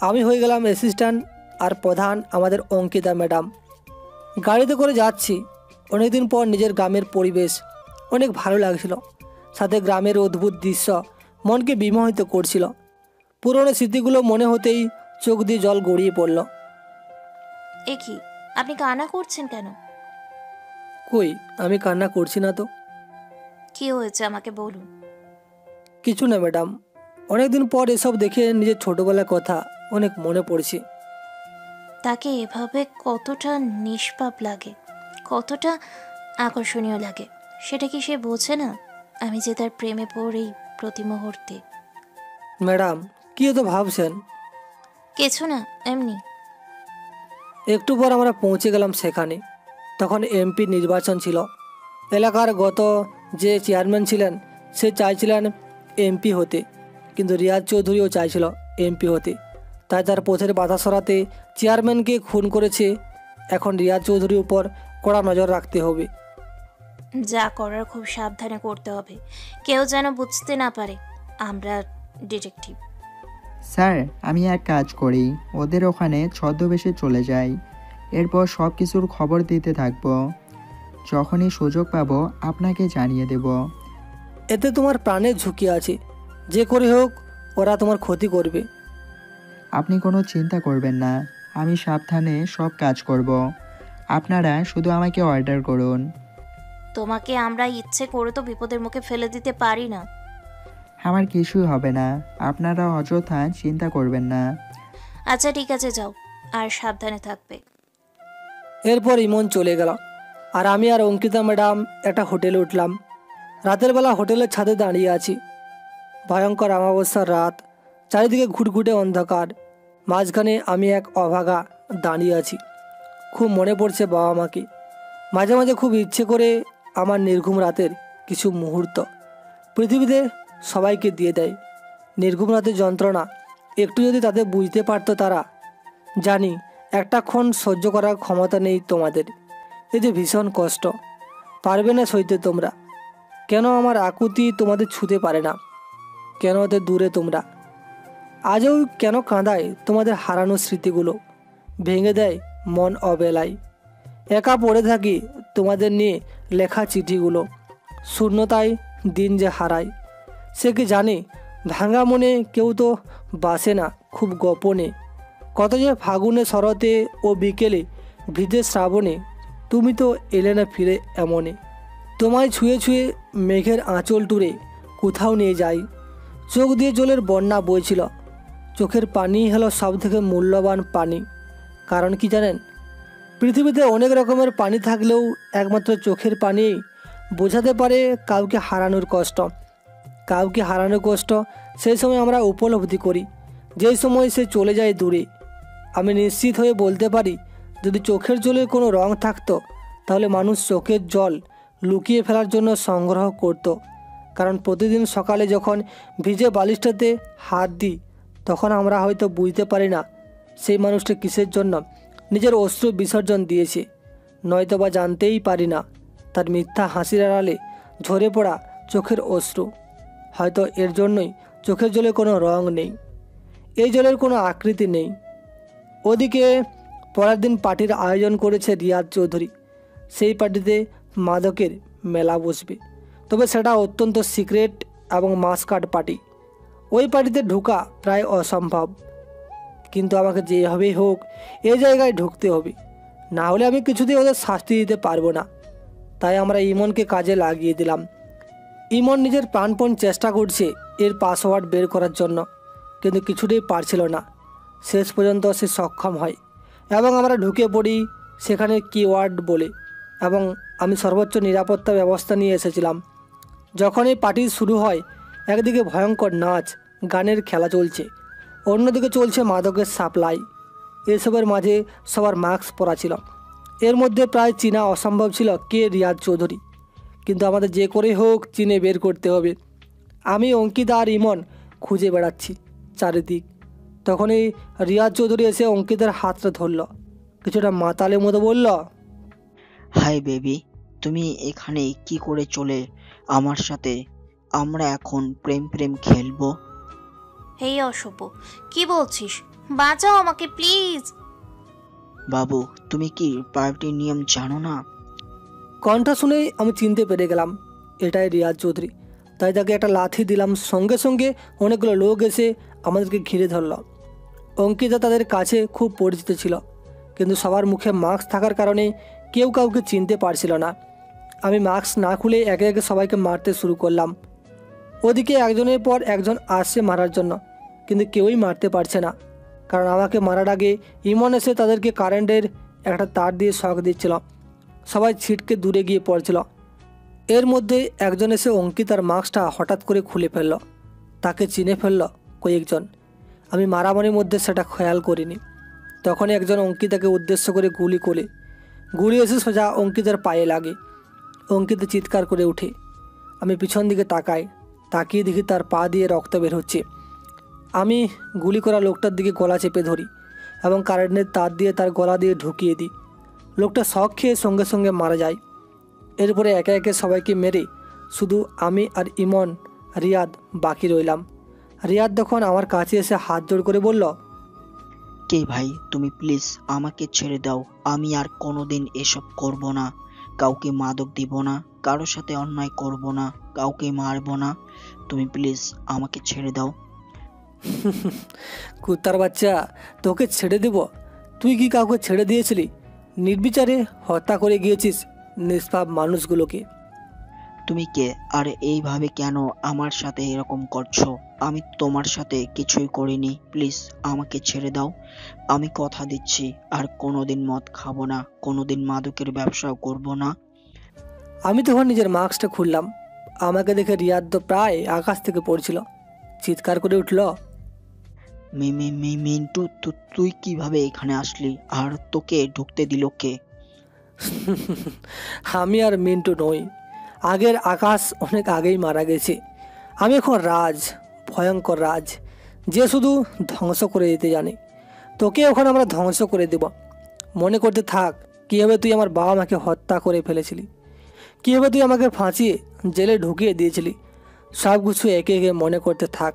আমি হয়ে গেলাম অ্যাসিস্ট্যান্ট, আর প্রধান আমাদের অঙ্কিতা ম্যাডাম। গাড়িতে করে যাচ্ছি। অনেকদিন পর নিজের গ্রামের পরিবেশ অনেক ভালো লাগছিল। সাথে গ্রামের অদ্ভুত দৃশ্য মনকে বিমোহিত করছিল। পুরনো স্মৃতিগুলো মনে হতেই চোখ দিয়ে জল গড়িয়ে পড়ল। এ কি, আপনি কান্না করছেন কেন? কই, আমি কান্না করছি না তো। কি হয়েছে আমাকে বলুন। কিছু না ম্যাডাম, অনেকদিন পর এসব দেখে নিজের ছোটবেলার কথা অনেক মনে পড়ছে। তাকে এভাবে কতটা নিষ্পাপ লাগে, কতটা আকর্ষণীয় লাগে, সেটা কি সে বোঝে না? আমি যে তার প্রেমে পড়েই প্রতি মুহূর্তে। ম্যাডাম, কি এত ভাবছেন? কিছু না, এমনি। একটু পর আমরা পৌঁছে গেলাম সেখানে। তখন এমপি নির্বাচন ছিল। এলাকার গত যে চেয়ারম্যান ছিলেন সে চাইছিলেন এমপি হতে, কিন্তু রিয়াজ চৌধুরীও চাইছিল এমপি হতে। তাই তার পথের বাধা সরাতে চেয়ারম্যানকে খুন করেছে। এখন রিয়াজ চৌধুরীর উপর কড়া নজর রাখতে হবে। যা করার খুব সাবধানে করতে হবে, কেউ যেন বুঝতে না পারে আমরা ডিটেকটিভ। স্যার, আমি এক কাজ করি, ওদের ওখানে ছদ্মবেশে চলে যাই। এরপর সব কিছুর খবর দিতে থাকবো। যখনই সুযোগ পাবো আপনাকে জানিয়ে দেব। এতে তোমার প্রাণের ঝুঁকি আছে, যে করে হোক ওরা তোমার ক্ষতি করবে। আপনি কোনো চিন্তা করবেন না, আমি সাবধানে সব কাজ করব। আপনারা শুধু আমাকে অর্ডার করুন। তোমাকে আমরা ইচ্ছে করে তো বিপদের মুখে ফেলে দিতে পারি না। আমার কিছুই হবে না, আপনারা অযথা চিন্তা করবেন না। আচ্ছা ঠিক আছে, যাও, আর সাবধানে থাকবে। এরপর ইমন চলে গেল, আর আমি আর অঙ্কিতা ম্যাডাম একটা হোটেলে উঠলাম। রাতের বেলা হোটেলের ছাদে দাঁড়িয়ে আছি। ভয়ঙ্কর অমাবস্যার রাত, চারিদিকে ঘুটঘুটে অন্ধকার, মাঝখানে আমি এক অভাগা দাঁড়িয়ে আছি। খুব মনে পড়ছে বাবা মাকে। মাঝে মাঝে খুব ইচ্ছে করে আমার নির্ঘুম রাতের কিছু মুহূর্ত পৃথিবীতে সবাইকে দিয়ে দেয়। নির্ঘুম রাতের যন্ত্রণা একটু যদি তাদের বুঝতে পারতো তারা। জানি একটা ক্ষণ সহ্য করার ক্ষমতা নেই তোমাদের। এই যে ভীষণ কষ্ট, পারবে না সইতে তোমরা। কেন আমার আকুতি তোমাদের ছুঁতে পারে না? কেন অত দূরে তোমরা? আজও কেন কাঁদায় তোমাদের হারানো স্মৃতিগুলো? ভেঙে দেয় মন অবেলায়। একা পড়ে থাকি তোমাদের নিয়ে লেখা চিঠিগুলো। শূন্যতায় দিন যে হারায়, সে কি জানে? ভাঙা মনে কেউ তো বাসে না খুব গোপনে। কত যে ফাগুনে শরতে ও বিকেলে ভিজে শ্রাবণে, তুমি তো এলে না ফিরে এমনে। তোমায় ছুঁয়ে ছুঁয়ে মেঘের আঁচল টুরে কোথাও নিয়ে যাই। চোখ দিয়ে জলের বন্যা বইছিল, চোখের পানি হলো সব থেকে মূল্যবান পানি। কারণ কি জানেন? পৃথিবীতে অনেক রকমের পানি থাকলেও একমাত্র চোখের পানি বোঝাতে পারে কাউকে হারানোর কষ্ট। কাউকে হারানোর কষ্ট সেই সময় আমরা উপলব্ধি করি, যেই সময় সে চলে যায় দূরে। আমি নিশ্চিত হয়ে বলতে পারি, যদি চোখের জলের কোনো রং থাকতো তাহলে মানুষ চোখের জল লুকিয়ে ফেলার জন্য সংগ্রহ করত। কারণ প্রতিদিন সকালে যখন ভিজে বালিশটাতে হাত দিই, তখন আমরা হয়তো বুঝতে পারি না সেই মানুষটা কিসের জন্য নিজের অশ্রু বিসর্জন দিয়েছে। নয়তো বা জানতেই পারি না তার মিথ্যা হাসির আড়ালে ঝরে পড়া চোখের অশ্রু। হয়তো এর জন্যই চোখের জলে কোনো রং নেই, এই জলের কোনো আকৃতি নেই। ওদিকে পরের দিন পার্টির আয়োজন করেছে রিয়াজ চৌধুরী। সেই পার্টিতে মাদকের মেলা বসবে, তবে সেটা অত্যন্ত সিক্রেট এবং মাস্কাট পার্টি। ওই পার্টিতে ঢোকা প্রায় অসম্ভব, কিন্তু আমাকে যেভাবেই হোক এই জায়গায় ঢুকতে হবে, না হলে আমি কিছুতেই ওদের শাস্তি দিতে পারবো না। তাই আমরা ইমনকে কাজে লাগিয়ে দিলাম। ইমন নিজের প্রাণপণ চেষ্টা করছে এর পাসওয়ার্ড বের করার জন্য, কিন্তু কিছুতেই পারছিল না। শেষ পর্যন্ত সে সক্ষম হয় এবং আমরা ঢুকে পড়ি সেখানে কিওয়ার্ড বলে, এবং আমি সর্বোচ্চ নিরাপত্তা ব্যবস্থা নিয়ে এসেছিলাম। যখন এই পার্টি শুরু হয়, একদিকে ভয়ঙ্কর নাচ গানের খেলা চলছে, অন্যদিকে চলছে মাদকের সাপ্লাই। এসবের মাঝে সবার মাস্ক পরা ছিল। এর মধ্যে প্রায় চেনা অসম্ভব ছিল কে রিয়াজ চৌধুরী, কিন্তু আমাদের যে করে হোক চিনে বের করতে হবে। আমি, অঙ্কিতা আর ইমন খুঁজে বেড়াচ্ছি চারিদিক। তখনই রিয়াজ চৌধুরী এসে অঙ্কিতার হাতটা ধরল, কিছুটা মাতালের মতো বলল, হাই বেবি, তুমি এখানে কি করে চলে আমার সাথে? আমরা এখন প্রেম প্রেম খেলবো। হেই অসভ্য, কি বলছিস? বাঁচাও আমাকে প্লিজ। বাবু, তুমি কি পার্টির নিয়ম জানো না? কণ্ঠ শুনেই আমি চিনতে পেরে গেলাম এটাই রিয়াজ চৌধুরী। তাই তাকে একটা লাথি দিলাম। সঙ্গে সঙ্গে অনেকগুলো লোক এসে আমাদেরকে ঘিরে ধরল। অঙ্কিতা তাদের কাছে খুব পরিচিত ছিল, কিন্তু সবার মুখে মাস্ক থাকার কারণে কেউ কাউকে চিনতে পারছিল না। আমি মাস্ক না খুলে একে একে সবাইকে মারতে শুরু করলাম। ওদিকে একজনের পর একজন আসছে মারার জন্য, কিন্তু কেউই মারতে পারছে না, কারণ আমাকে মারার আগে ইমন এসে তাদেরকে কারেন্টের একটা তার দিয়ে শক দিচ্ছিল। সবাই ছিটকে দূরে গিয়ে পড়ছিল। এর মধ্যে একজন এসে অঙ্কিতার মাস্কটা হঠাৎ করে খুলে ফেলল। তাকে চিনে ফেলল কয়েকজন। আমি মারামারির মধ্যে সেটা খেয়াল করিনি। তখন একজন অঙ্কিতাকে উদ্দেশ্য করে গুলি এসে সোজা অঙ্কিতার পায়ে লাগে। অঙ্কিতা চিৎকার করে উঠে। আমি পিছন দিকে তাকিয়ে দেখি তার পা দিয়ে রক্ত বের হচ্ছে। আমি গুলি করা লোকটার দিকে গলা চেপে ধরি এবং কারেন্টের তার দিয়ে তার গলা দিয়ে ঢুকিয়ে দিই। লোকটা শক খেয়ে সঙ্গে সঙ্গে মারা যায়। এরপরে একে একে সবাইকে মেরে শুধু আমি আর ইমন, রিয়াদ বাকি রইলাম। রিয়াদ তখন আমার কাছে এসে হাত জোড় করে বলল, কে ভাই তুমি? প্লিজ আমাকে ছেড়ে দাও। আমি আর কোনোদিন এসব করব না। কাউকে মাদক দিব না, কারোর সাথে অন্যায় করব না, কাউকে মারবো না। তুমি প্লিজ আমাকে ছেড়ে দাও। কুত্তার বাচ্চা, তোকে ছেড়ে দেব? তুই কি কাউকে ছেড়ে দিয়েছিলি? নির্বিচারে হত্যা করে গিয়েছিস নিষ্পাপ মানুষগুলোকে। তুমি কে? আর এইভাবে কেন আমার সাথে এরকম করছো? আমি তোমার সাথে কিছুই করিনি। প্লিজ আমাকে ছেড়ে দাও। আমি কথা দিচ্ছি আর কোনোদিন মদ খাবো না, কোনোদিন মাদকের ব্যবসাও করব না। আমি তখন নিজের মাস্কটা খুললাম। আমাকে দেখে রিয়াদ তো প্রায় আকাশ থেকে পড়ছিল, চিৎকার করে উঠল, মিন্টু, তুই কিভাবে এখানে আসলি? আর তোকে ঢুকতে দিল কে? আমি আর মিন্টু নই। আগের আকাশ অনেক আগেই মারা গেছে। আমি এখন রাজ, ভয়ঙ্কর রাজ, যে শুধু ধ্বংস করে দিতে জানে। তোকে ওখানে আমরা ধ্বংস করে দেব। মনে করতে থাক কীভাবে তুই আমার বাবা মাকে হত্যা করে ফেলেছিলি, কীভাবে তুই আমাকে ফাঁসিয়ে জেলে ঢুকিয়ে দিয়েছিলি। সব কিছু একে একে মনে করতে থাক,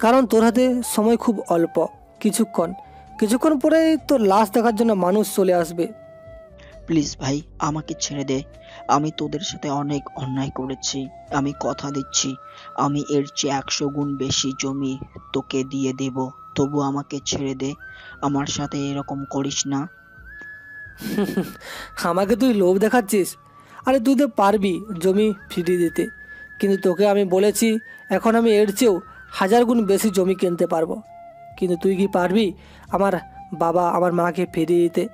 কারণ তোর হাতে সময় খুব অল্প। কিছুক্ষণ পরেই তোর লাশ দেখার জন্য মানুষ চলে আসবে। প্লিজ ভাই আমাকে ছেড়ে দে। আমি তোদের সাথে অনেক অন্যায় করেছি। আমি কথা দিচ্ছি আমি এর চেয়ে 100 গুণ বেশি জমি তোকে দিয়ে দেব। তবু আমাকে ছেড়ে দে। আমার সাথে এরকম করিস না। আমাকে তুই লোভ দেখাচ্ছিস? আরে তুই তো পারবি জমি ফিরিয়ে দিতে, কিন্তু তোকে আমি বলেছি এখন আমি এর চেয়েও 1000 গুণ বেশি জমি কিনতে পারবো। কিন্তু তুই কি পারবি আমার বাবা আমার মাকে ফিরিয়ে দিতে?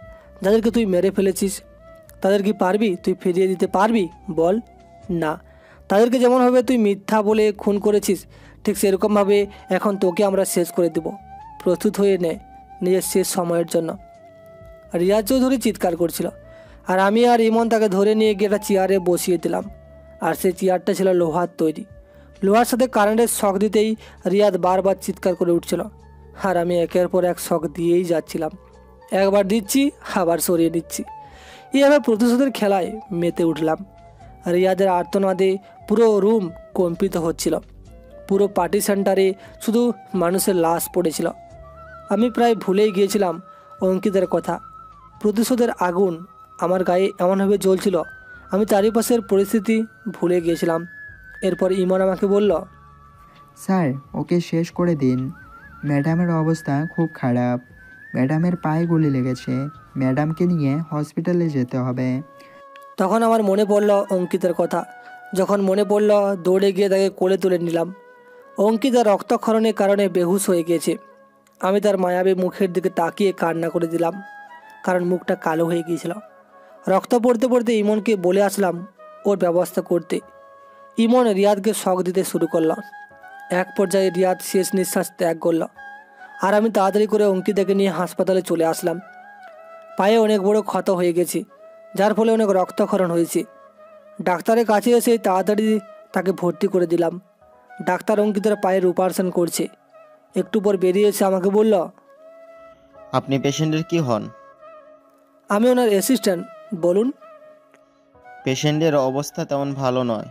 যাদেরকে তুই মেরে ফেলেছিস তাদের কি পারবি তুই ফিরিয়ে দিতে পারবি? বল না। তাদেরকে যেমনভাবে তুই মিথ্যা বলে খুন করেছিস, ঠিক সেরকমভাবে এখন তোকে আমরা শেষ করে দেব। প্রস্তুত হয়ে নে নিজের শেষ সময়ের জন্য। রিয়াজ চৌধুরী চিৎকার করছিল, আর আমি আর ইমন তাকে ধরে নিয়ে গিয়ে একটা চেয়ারে বসিয়ে দিলাম। আর সেই চেয়ারটা ছিল লোহার তৈরি। লোহার সাথে কারেন্টের শক দিতেই রিয়াদ বারবার চিৎকার করে উঠছিল, আর আমি একের পর এক শক দিয়েই যাচ্ছিলাম। একবার দিচ্ছি আবার সরিয়ে নিচ্ছি। এইভাবে প্রতিশোধের খেলায় মেতে উঠলাম। রিয়াদের আর্তনাদে পুরো রুম কম্পিত হচ্ছিল। পুরো পার্টি সেন্টারে শুধু মানুষের লাশ পড়েছিল। আমি প্রায় ভুলেই গিয়েছিলাম অঙ্কিতের কথা। প্রতিশোধের আগুন আমার গায়ে এমনভাবে জ্বলছিল, আমি চারিপাশের পরিস্থিতি ভুলে গিয়েছিলাম। এরপর ইমন আমাকে বলল, স্যার ওকে শেষ করে দিন। ম্যাডামের অবস্থা খুব খারাপ। ম্যাডামের পায়ে গুলি লেগেছে। ম্যাডামকে নিয়ে হসপিটালে যেতে হবে। তখন আমার মনে পড়ল অঙ্কিতের কথা। যখন মনে পড়ল দৌড়ে গিয়ে তাকে কোলে তুলে নিলাম। অঙ্কিতা রক্তক্ষরণের কারণে বেহুশ হয়ে গিয়েছে। আমি তার মায়াবী মুখের দিকে তাকিয়ে কান্না করে দিলাম, কারণ মুখটা কালো হয়ে গিয়েছিল। রক্ত পড়তে পড়তে ইমনকে বলে আসলাম ওর ব্যবস্থা করতে। ইমন রিয়াদকে শক দিতে শুরু করল। এক পর্যায়ে রিয়াদ শেষ নিঃশ্বাস ত্যাগ করল, আর আমি তাড়াতাড়ি করে অঙ্কিতাকে নিয়ে হাসপাতালে চলে আসলাম। পায়ে অনেক বড় ক্ষত হয়ে গেছে, যার ফলে অনেক রক্তক্ষরণ হয়েছে। ডাক্তারের কাছে এসে তাড়াতাড়ি তাকে ভর্তি করে দিলাম। ডাক্তার অঙ্কিতার পায়ের অপারেশন করছে। একটু পর বেরিয়ে এসে আমাকে বলল, আপনি পেশেন্টের কি হন? আমি ওনার অ্যাসিস্ট্যান্ট। বলুন। পেশেন্টের অবস্থা তেমন ভালো নয়।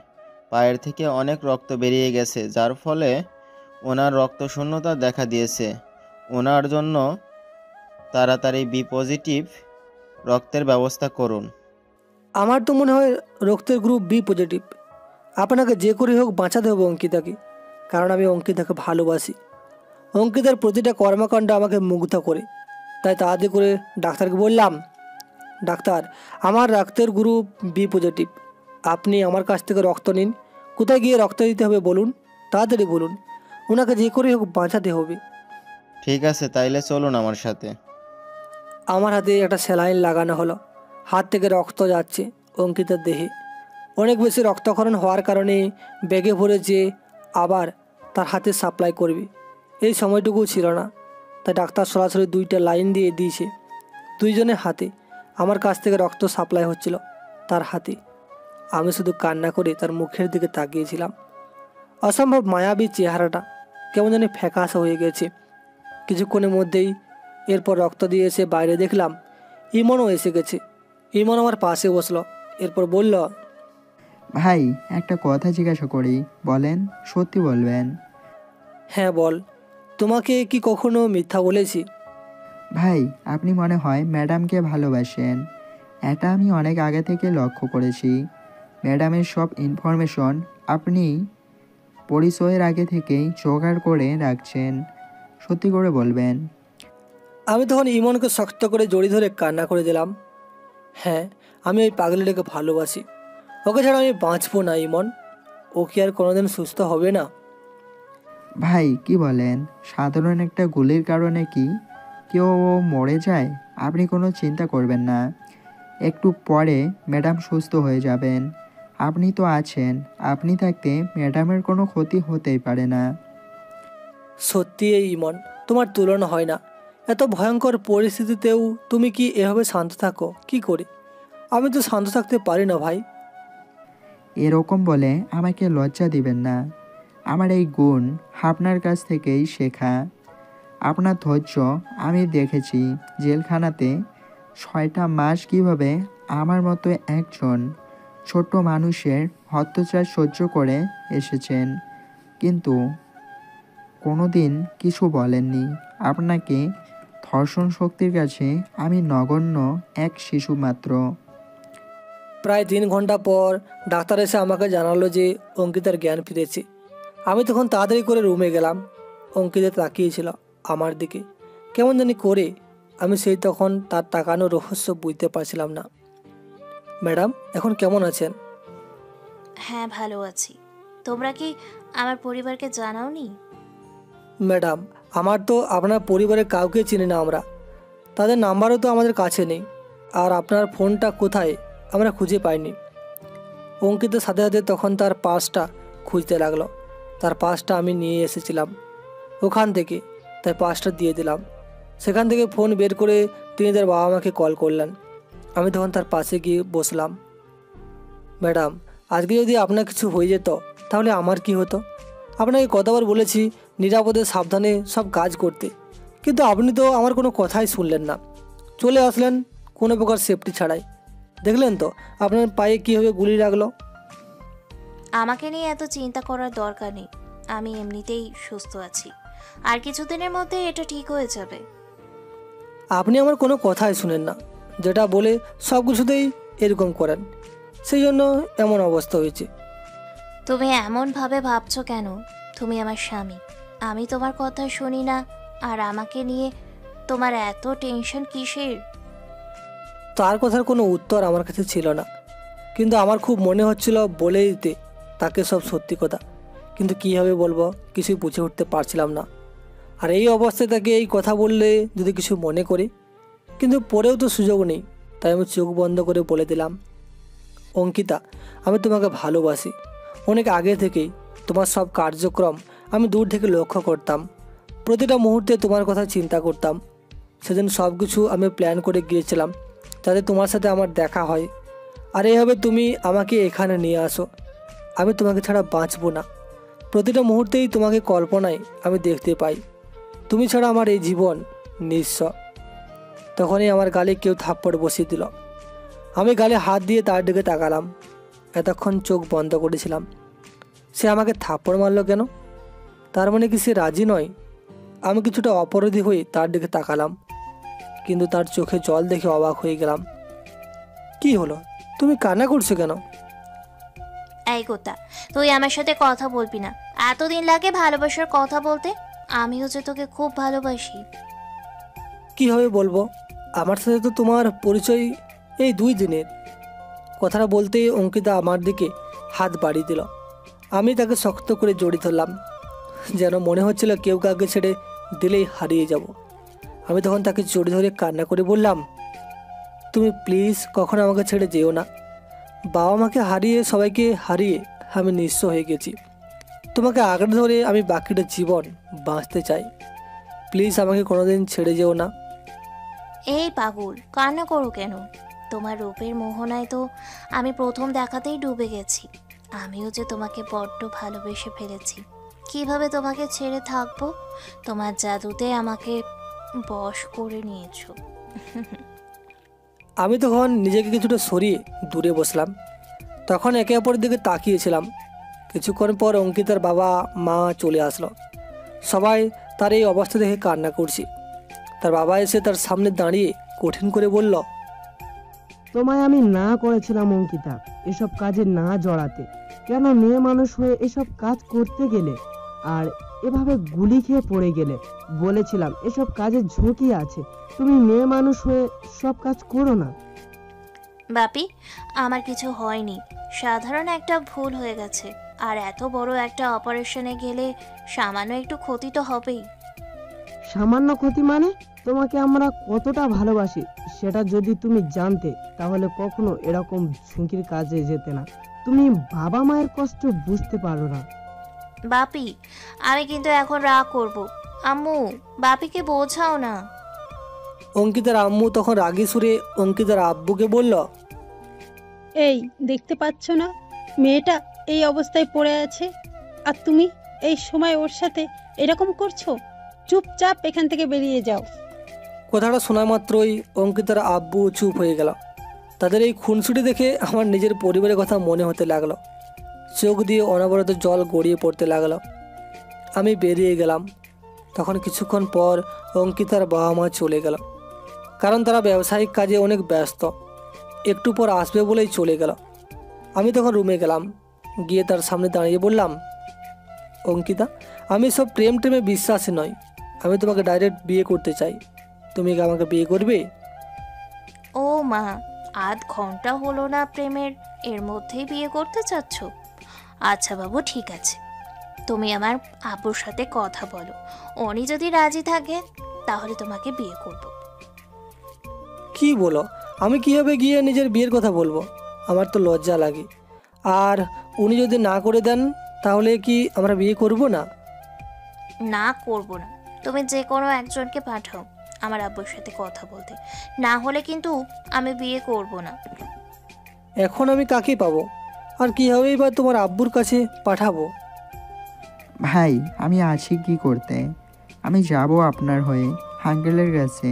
পায়ের থেকে অনেক রক্ত বেরিয়ে গেছে, যার ফলে ওনার রক্তশূন্যতা দেখা দিয়েছে। ওনার জন্য তাড়াতাড়ি বি পজিটিভ রক্তের ব্যবস্থা করুন। আমার তো মনে হয় রক্তের গ্রুপ বি পজিটিভ। আপনাকে যে করে হোক বাঁচাতে হবে অঙ্কিতাকে, কারণ আমি অঙ্কিতাকে ভালোবাসি। অঙ্কিতার প্রতিটা কর্মকাণ্ড আমাকে মুগ্ধ করে। তাই তাড়াতাড়ি করে ডাক্তারকে বললাম, ডাক্তার আমার রক্তের গ্রুপ বি পজিটিভ। আপনি আমার কাছ থেকে রক্ত নিন। কোথায় গিয়ে রক্ত দিতে হবে বলুন, তাড়াতাড়ি বলুন। ওনাকে যে করে হোক বাঁচাতে হবে। ঠিক আছে, তাইলে চলুন আমার সাথে। আমার হাতে একটা স্যালাইন লাগানো হলো। হাত থেকে রক্ত যাচ্ছে অঙ্কিতার দেহে। অনেক বেশি রক্তক্ষরণ হওয়ার কারণে ব্যাগে ভরে যে আবার তার হাতে সাপ্লাই করবে এই সময়টুকু ছিল না। তাই ডাক্তার সরাসরি 2টা লাইন দিয়ে দিয়েছে দুইজনের হাতে। আমার কাছ থেকে রক্ত সাপ্লাই হচ্ছিল তার হাতে। আমি শুধু কান্না করে তার মুখের দিকে তাকিয়েছিলাম। অসম্ভব মায়াবী চেহারাটা কেমন জানি ফ্যাকাশে হয়ে গেছে কিছুক্ষণের মধ্যেই। এরপর রক্ত দিয়ে এসে বাইরে দেখলাম ইমনও এসে গেছে। ইমন আমার পাশে বসলো। এরপর বলল, ভাই একটা কথা জিজ্ঞাসা করি, বলেন, সত্যি বলবেন? হ্যাঁ বল, তোমাকে কি কখনো মিথ্যা বলেছি? ভাই, আপনি মনে হয় ম্যাডামকে ভালোবাসেন। এটা আমি অনেক আগে থেকে লক্ষ্য করেছি। ম্যাডামের সব ইনফরমেশন আপনি পরিচয়ের আগে থেকেই জোগাড় করে রাখছেন। সত্যি করে বলবেন। আমি তখন ইমনকে শক্ত করে জড়িয়ে ধরে কান্না করে দিলাম। হ্যাঁ, আমি ওই পাগলিটাকে ভালোবাসি। ওকে ছাড়া আমি বাঁচবো না ইমন। ও কি আর কোনোদিন সুস্থ হবে না? ভাই, কি বলেন? সাধারণ একটা গুলির কারণে কি কেউ মরে যায়? আপনি কোনো চিন্তা করবেন না। একটু পরে ম্যাডাম সুস্থ হয়ে যাবেন। আপনি তো আছেন। আপনি থাকতে ম্যাডামের কোনো ক্ষতি হতেই পারে না। সত্যি এই ইমন, তোমার তুলনা হয় না। এত ভয়ঙ্কর পরিস্থিতিতেও তুমি কি এভাবে শান্ত থাকো কি করে? আমি তো শান্ত থাকতে পারি না ভাই। এরকম বলে আমাকে লজ্জা দিবেন না। আমার এই গুণ আপনার কাছ থেকেই শেখা। আপনার ধৈর্য আমি দেখেছি। জেলখানাতে 6টা মাস কিভাবে আমার মতো একজন ছোট্ট মানুষের অত্যাচার সহ্য করে এসেছেন, কিন্তু কোনোদিন কিছু বলেননি। আপনাকে ধর্ষণ শক্তির কাছে আমি নগণ্য এক শিশু মাত্র। প্রায় 3 ঘন্টা পর ডাক্তার এসে আমাকে জানালো যে অঙ্কিতার জ্ঞান ফিরেছে। আমি তখন তাড়াতাড়ি করে রুমে গেলাম। অঙ্কিতা তাকিয়েছিল আমার দিকে কেমন জানি করে। আমি সেই তখন তার তাকানোর রহস্য বুঝতে পারছিলাম না। ম্যাডাম এখন কেমন আছেন? হ্যাঁ, ভালো আছি। তোমরা কি আমার পরিবারকে জানাওনি? ম্যাডাম, আমার তো আপনার পরিবারের কাউকে চিনি না আমরা। তাদের নাম্বারও তো আমাদের কাছে নেই। আর আপনার ফোনটা কোথায় আমরা খুঁজে পাইনি। অঙ্কিতার সাথে সাথে তখন তার পার্সটা খুঁজতে লাগলো। তার পার্সটা আমি নিয়ে এসেছিলাম ওখান থেকে, তাই পার্সটা দিয়ে দিলাম। সেখান থেকে ফোন বের করে তিনি তার বাবা মাকে কল করলেন। আমি তখন তার পাশে গিয়ে বসলাম। ম্যাডাম, আজকে যদি আপনার কিছু হয়ে যেত তাহলে আমার কি হতো? আপনাকে কতবার বলেছি নিরাপদে সাবধানে সব কাজ করতে, কিন্তু আপনি তো আমার কোনো কথাই শুনলেন না। চলে আসলেন কোনো প্রকার সেফটি ছাড়াই। দেখলেন তো আপনার পায়ে কীভাবে গুলি লাগলো। আমাকে নিয়ে এত চিন্তা করার দরকার নেই। আমি এমনিতেই সুস্থ আছি। আর কিছুদিনের মধ্যে এটা ঠিক হয়ে যাবে। আপনি আমার কোনো কথাই শুনেন না, যেটা বলে সব কিছুতেই এরকম করেন। সেই জন্য এমন অবস্থা হয়েছে। তুমি এমনভাবে ভাবছো কেন? তুমি আমার স্বামী, আমি তোমার কথা শুনি না। আর আমাকে নিয়ে তোমার এত টেনশন কিসের? তার কথার কোনো উত্তর আমার কাছে ছিল না, কিন্তু আমার খুব মনে হচ্ছিল বলে দিতে তাকে সব সত্যি কথা, কিন্তু কীভাবে বলবো কিছুই বুঝে উঠতে পারছিলাম না। আর এই অবস্থায় তাকে এই কথা বললে যদি কিছু মনে করে, কিন্তু পরেও তো সুযোগ নেই। তাই আমি চোখ বন্ধ করে বলে দিলাম, অঙ্কিতা, আমি তোমাকে ভালোবাসি অনেক আগে থেকেই। তোমার সব কার্যক্রম আমি দূর থেকে লক্ষ্য করতাম। প্রতিটা মুহূর্তে তোমার কথা চিন্তা করতাম। সেদিন সব কিছু আমি প্ল্যান করে গিয়েছিলাম যাতে তোমার সাথে আমার দেখা হয়। আর এইভাবে তুমি আমাকে এখানে নিয়ে আসো। আমি তোমাকে ছাড়া বাঁচব না। প্রতিটা মুহূর্তেই তোমাকে কল্পনায় আমি দেখতে পাই। তুমি ছাড়া আমার এই জীবন নিঃস্ব। তখনই আমার গালে কেউ থাপ্পড় বসিয়ে দিল। আমি গালে হাত দিয়ে তার দিকে তাকালাম। এতক্ষণ চোখ বন্ধ করেছিলাম। সে আমাকে থাপ্পড় মারলো কেন? তার মানে কি সে রাজি নয়? আমি কিছুটা অপরাধী হয়ে তার দিকে তাকালাম, কিন্তু তার চোখে জল দেখে অবাক হয়ে গেলাম। কি হলো, তুমি কান্না করছো কেন? এই কোথা, তুই আমার সাথে কথা বলবি না? এতদিন লাগে ভালোবাসার কথা বলতে? আমিও যে তোকে খুব ভালোবাসি। কীভাবে বলবো? আমার সাথে তো তোমার পরিচয় এই 2 দিনের। কথাটা বলতেই অঙ্কিতা আমার দিকে হাত বাড়িয়ে দিল। আমি তাকে শক্ত করে জড়িয়ে ধরলাম, যেন মনে হচ্ছিল কেউ কাউকে ছেড়ে দিলেই হারিয়ে যাব। আমি তখন তাকে জড়িয়ে ধরে কান্না করে বললাম, তুমি প্লিজ কখনো আমাকে ছেড়ে যেও না। বাবা মাকে হারিয়ে সবাইকে হারিয়ে আমি নিঃস্ব হয়ে গেছি। তোমাকে আঁকড়ে ধরে আমি বাকিটা জীবন বাঁচতে চাই। প্লিজ আমাকে কোনোদিন ছেড়ে যেও না। এই পাগল, কান্না করো কেন? তোমার রূপের মোহনায় তো আমি প্রথম দেখাতেই ডুবে গেছি। আমিও যে তোমাকে বড্ড ভালোবেসে ফেলেছি। কিভাবে তোমাকে ছেড়ে থাকবো? তোমার জাদুতে আমাকে বশ করে নিয়েছো। আমি তখন নিজেকে কিছুটা সরিয়ে দূরে বসলাম। তখন একে অপরের দিকে তাকিয়েছিলাম। কিছুক্ষণ পর অঙ্কিতার বাবা মা চলে আসলো। সবাই তার এই অবস্থা দেখে কান্না করছে। তার বাবা এসে তার সামনে দাঁড়িয়ে কঠিন করে বলল, তোমায় আমি না করেছিলাম অঙ্কিতা এসব কাজে না জড়াতে। কেন মেয়ে মানুষ হয়ে এসব কাজ করতে গেলে আর এভাবে গুলি খেয়ে পড়ে গেলে? বলেছিলাম এসব কাজে ঝুঁকি আছে, তুমি মেয়ে মানুষ হয়ে সব কাজ করো না। বাপি, আমার কিছু হয়নি, সাধারণ একটা ভুল হয়ে গেছে। আর এত বড় একটা অপারেশনে গেলে সামান্য একটু ক্ষতি তো হবেই। সামান্য ক্ষতি মানে? তোমাকে আমরা কতটা ভালোবাসি সেটা যদি তুমি জানতে তাহলে কখনো এরকম ঝুঁকির কাজে যেতে না। তুমি বাবা মায়ের কষ্ট বুঝতে পারো না। বাপি, আমি কিন্তু এখন রাগ করব। আম্মু, বাপিকে বোঝাও না। অঙ্কিতার আম্মু তখন রাগী সুরে অঙ্কিতার আব্বুকে বলল, এই দেখতে পাচ্ছ না মেয়েটা এই অবস্থায় পড়ে আছে, আর তুমি এই সময় ওর সাথে এরকম করছো? চুপচাপ এখান থেকে বেরিয়ে যাও। কথাটা শোনা মাত্রই অঙ্কিতার আব্বু চুপ হয়ে গেল। তাদের এই খুনসুটি দেখে আমার নিজের পরিবারের কথা মনে হতে লাগলো। চোখ দিয়ে অনবরত জল গড়িয়ে পড়তে লাগলো। আমি বেরিয়ে গেলাম। তখন কিছুক্ষণ পর অঙ্কিতার বাবা মা চলে গেল, কারণ তারা ব্যবসায়িক কাজে অনেক ব্যস্ত। একটু পর আসবে বলেই চলে গেল। আমি তখন রুমে গেলাম, গিয়ে তার সামনে দাঁড়িয়ে বললাম, অঙ্কিতা, আমি সব প্রেম টেমে বিশ্বাসী নই। আমি তোমাকে ডাইরেক্ট বিয়ে করতে চাই। তুমি কি আমাকে বিয়ে করবে? ও মা, আধ ঘন্টা হলো না প্রেমের, এর মধ্যেই বিয়ে করতে চাচ্ছ? আচ্ছা বাবু, ঠিক আছে, তুমি আমার আব্বুর সাথে কথা বলো। উনি যদি রাজি থাকে তাহলে তোমাকে বিয়ে করব। কি বলো? আমি কিভাবে গিয়ে নিজের বিয়ের কথা বলবো? আমার তো লজ্জা লাগে। আর উনি যদি না করে দেন তাহলে কি আমরা বিয়ে করব না? না, করব না। তুমি যে কোনো একজনকে পাঠাও আমার আব্বুর সাথে কথা বলতে, না হলে কিন্তু আমি বিয়ে করব না। এখন আমি কাকে পাবো? আর কীভাবেই বা তোমার আব্বুর কাছে পাঠাবো? ভাই, আমি আছি কি করতে? আমি যাব আপনার হয়ে আঙ্কেলের কাছে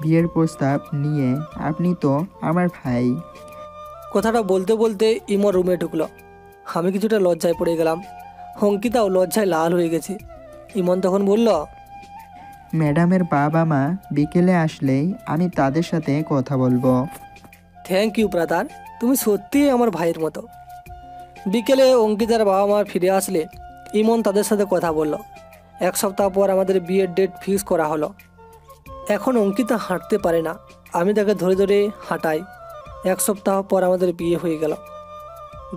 বিয়ের প্রস্তাব নিয়ে। আপনি তো আমার ভাই। কথাটা বলতে বলতে ইমর রুমে ঢুকলো। আমি কিছুটা লজ্জায় পড়ে গেলাম। অঙ্কিতাও লজ্জায় লাল হয়ে গেছে। ইমন তখন বলল, ম্যাডামের বাবা মা বিকেলে আসলেই আমি তাদের সাথে কথা বলবো। থ্যাংক ইউ ব্রাদার, তুমি সত্যিই আমার ভাইয়ের মতো। বিকেলে অঙ্কিতার বাবা মা ফিরে আসলে ইমন তাদের সাথে কথা বলল। 1 সপ্তাহ পর আমাদের বিয়ের ডেট ফিক্স করা হলো। এখন অঙ্কিতা হাঁটতে পারে না, আমি তাকে ধরে ধরে হাঁটাই। 1 সপ্তাহ পর আমাদের বিয়ে হয়ে গেল।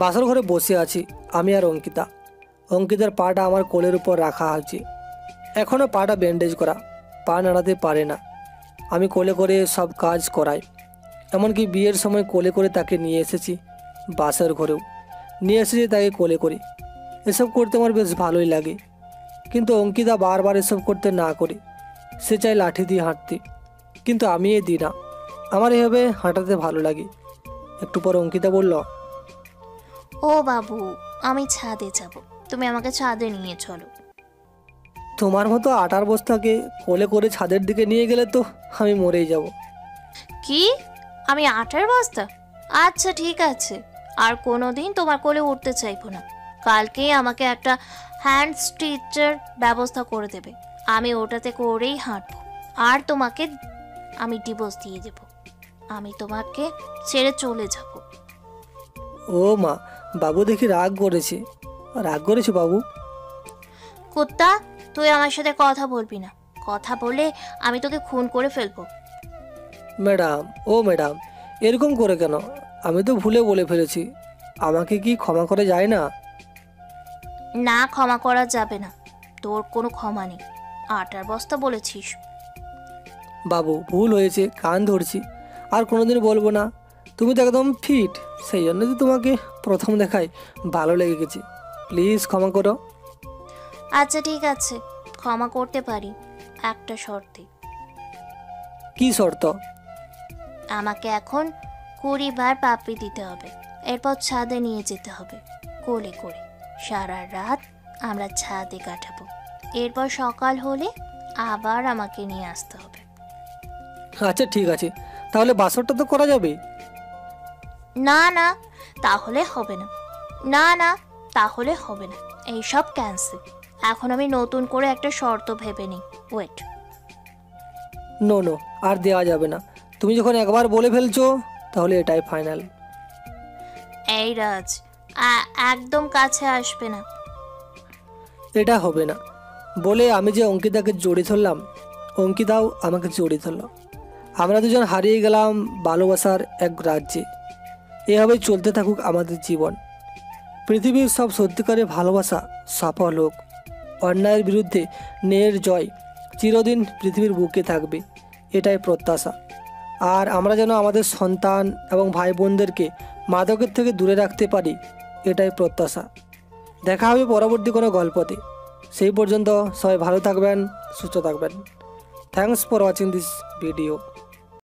বাসর ঘরে বসে আছি আমি আর অঙ্কিতা। অঙ্কিতার পাটা আমার কোলের উপর রাখা আছে। এখনও পাটা ব্যান্ডেজ করা, পা নাড়াতে পারে না। আমি কোলে করে সব কাজ করাই। এমনকি বিয়ের সময় কোলে করে তাকে নিয়ে এসেছি। বাসর ঘরেও নিয়ে এসেছি তাকে কোলে করে। এসব করতে আমার বেশ ভালোই লাগে। কিন্তু অঙ্কিতা বারবার এসব করতে না করে সে চায় লাঠি দিয়ে হাঁটতে, কিন্তু আমি এ দিই না। আমার এভাবে হাঁটাতে ভালো লাগে। একটু পর অঙ্কিতা বলল, ও বাবু, আমি ছাদে যাব, তুমি আমাকে ছাদে নিয়ে চলো। তোমার মতো আটার বস্তাকে কোলে করে ছাদের দিকে নিয়ে গেলে তো আমি মরেই যাব। কি? আমি আটার বস্তা? আচ্ছা ঠিক আছে, আর কোনোদিন তোমার কোলে উঠতে চাইবো না। কালকেই আমাকে একটা হ্যান্ড স্টিচের ব্যবস্থা করে দেবে, আমি ওটাতে করেই হাঁটবো। আর তোমাকে আমি ডিভোর্স দিয়ে দেব, আমি তোমাকে ছেড়ে চলে যাব। ও মা, বাবু দেখি রাগ করেছে। রাগ করেছে বাবু? কুত্তা, তুই আমার সাথে কথা বলবি না। কথা বলে আমি তোকে খুন করে ফেলবো। ম্যাডাম, ও ম্যাডাম, এরকম করে কেন? আমি তো ভুলে বলে ফেলেছি। আমাকে কি ক্ষমা করে যায় না? না, ক্ষমা করা যাবে না, তোর কোনো ক্ষমা নেই। আটার বস্তা বলেছিস। বাবু, ভুল হয়েছে, কান ধরছি, আর কোনোদিন বলবো না। তুমি তো একদম ফিট, সেই জন্য তো তোমাকে প্রথম দেখায় ভালো লেগে গেছে। প্লিজ ক্ষমা করো। আচ্ছা ঠিক আছে, ক্ষমা করতে পারি, একটা শর্তে। কি শর্ত? আমাকে এখন 20 বার পাপ্পি দিতে হবে, এরপর ছাদে নিয়ে যেতে হবে কোলে করে। সারা রাত আমরা ছাদে কাটাবো, এরপর সকাল হলে আবার আমাকে নিয়ে আসতে হবে। আচ্ছা ঠিক আছে, তাহলে বাসরটা তো করা যাবে। না না, তাহলে হবে না। না না, তাহলে হবে না, এইসব ক্যান্সেল। এখন আমি নতুন করে একটা শর্ত ভেবে নিই। ওয়েট। নো নো, আর দেওয়া যাবে না। তুমি যখন একবার বলে ফেলছো তাহলে এটাই ফাইনাল। এই রাজ, একদম কাছে আসবে না। এটা হবে না। বলে আমি যে অঙ্কিতাকে জড়িয়ে ধরলাম, অঙ্কিতাও আমাকে জড়িয়ে ধরল। আমরা দুজন হারিয়ে গেলাম ভালোবাসার এক রাজ্যে। এভাবেই চলতে থাকুক আমাদের জীবন। পৃথিবীর সব সত্যিকারের ভালোবাসা সফল হোক। অন্যায়ের বিরুদ্ধে ন্যায়ের জয় চিরদিন পৃথিবীর বুকে থাকবে, এটাই প্রত্যাশা। আর আমরা যেন আমাদের সন্তান এবং ভাই বোনদেরকে মাদকের থেকে দূরে রাখতে পারি, এটাই প্রত্যাশা। দেখা হবে পরবর্তী কোনো গল্পতে। সেই পর্যন্ত সবাই ভালো থাকবেন, সুস্থ থাকবেন। Thanks for watching this video.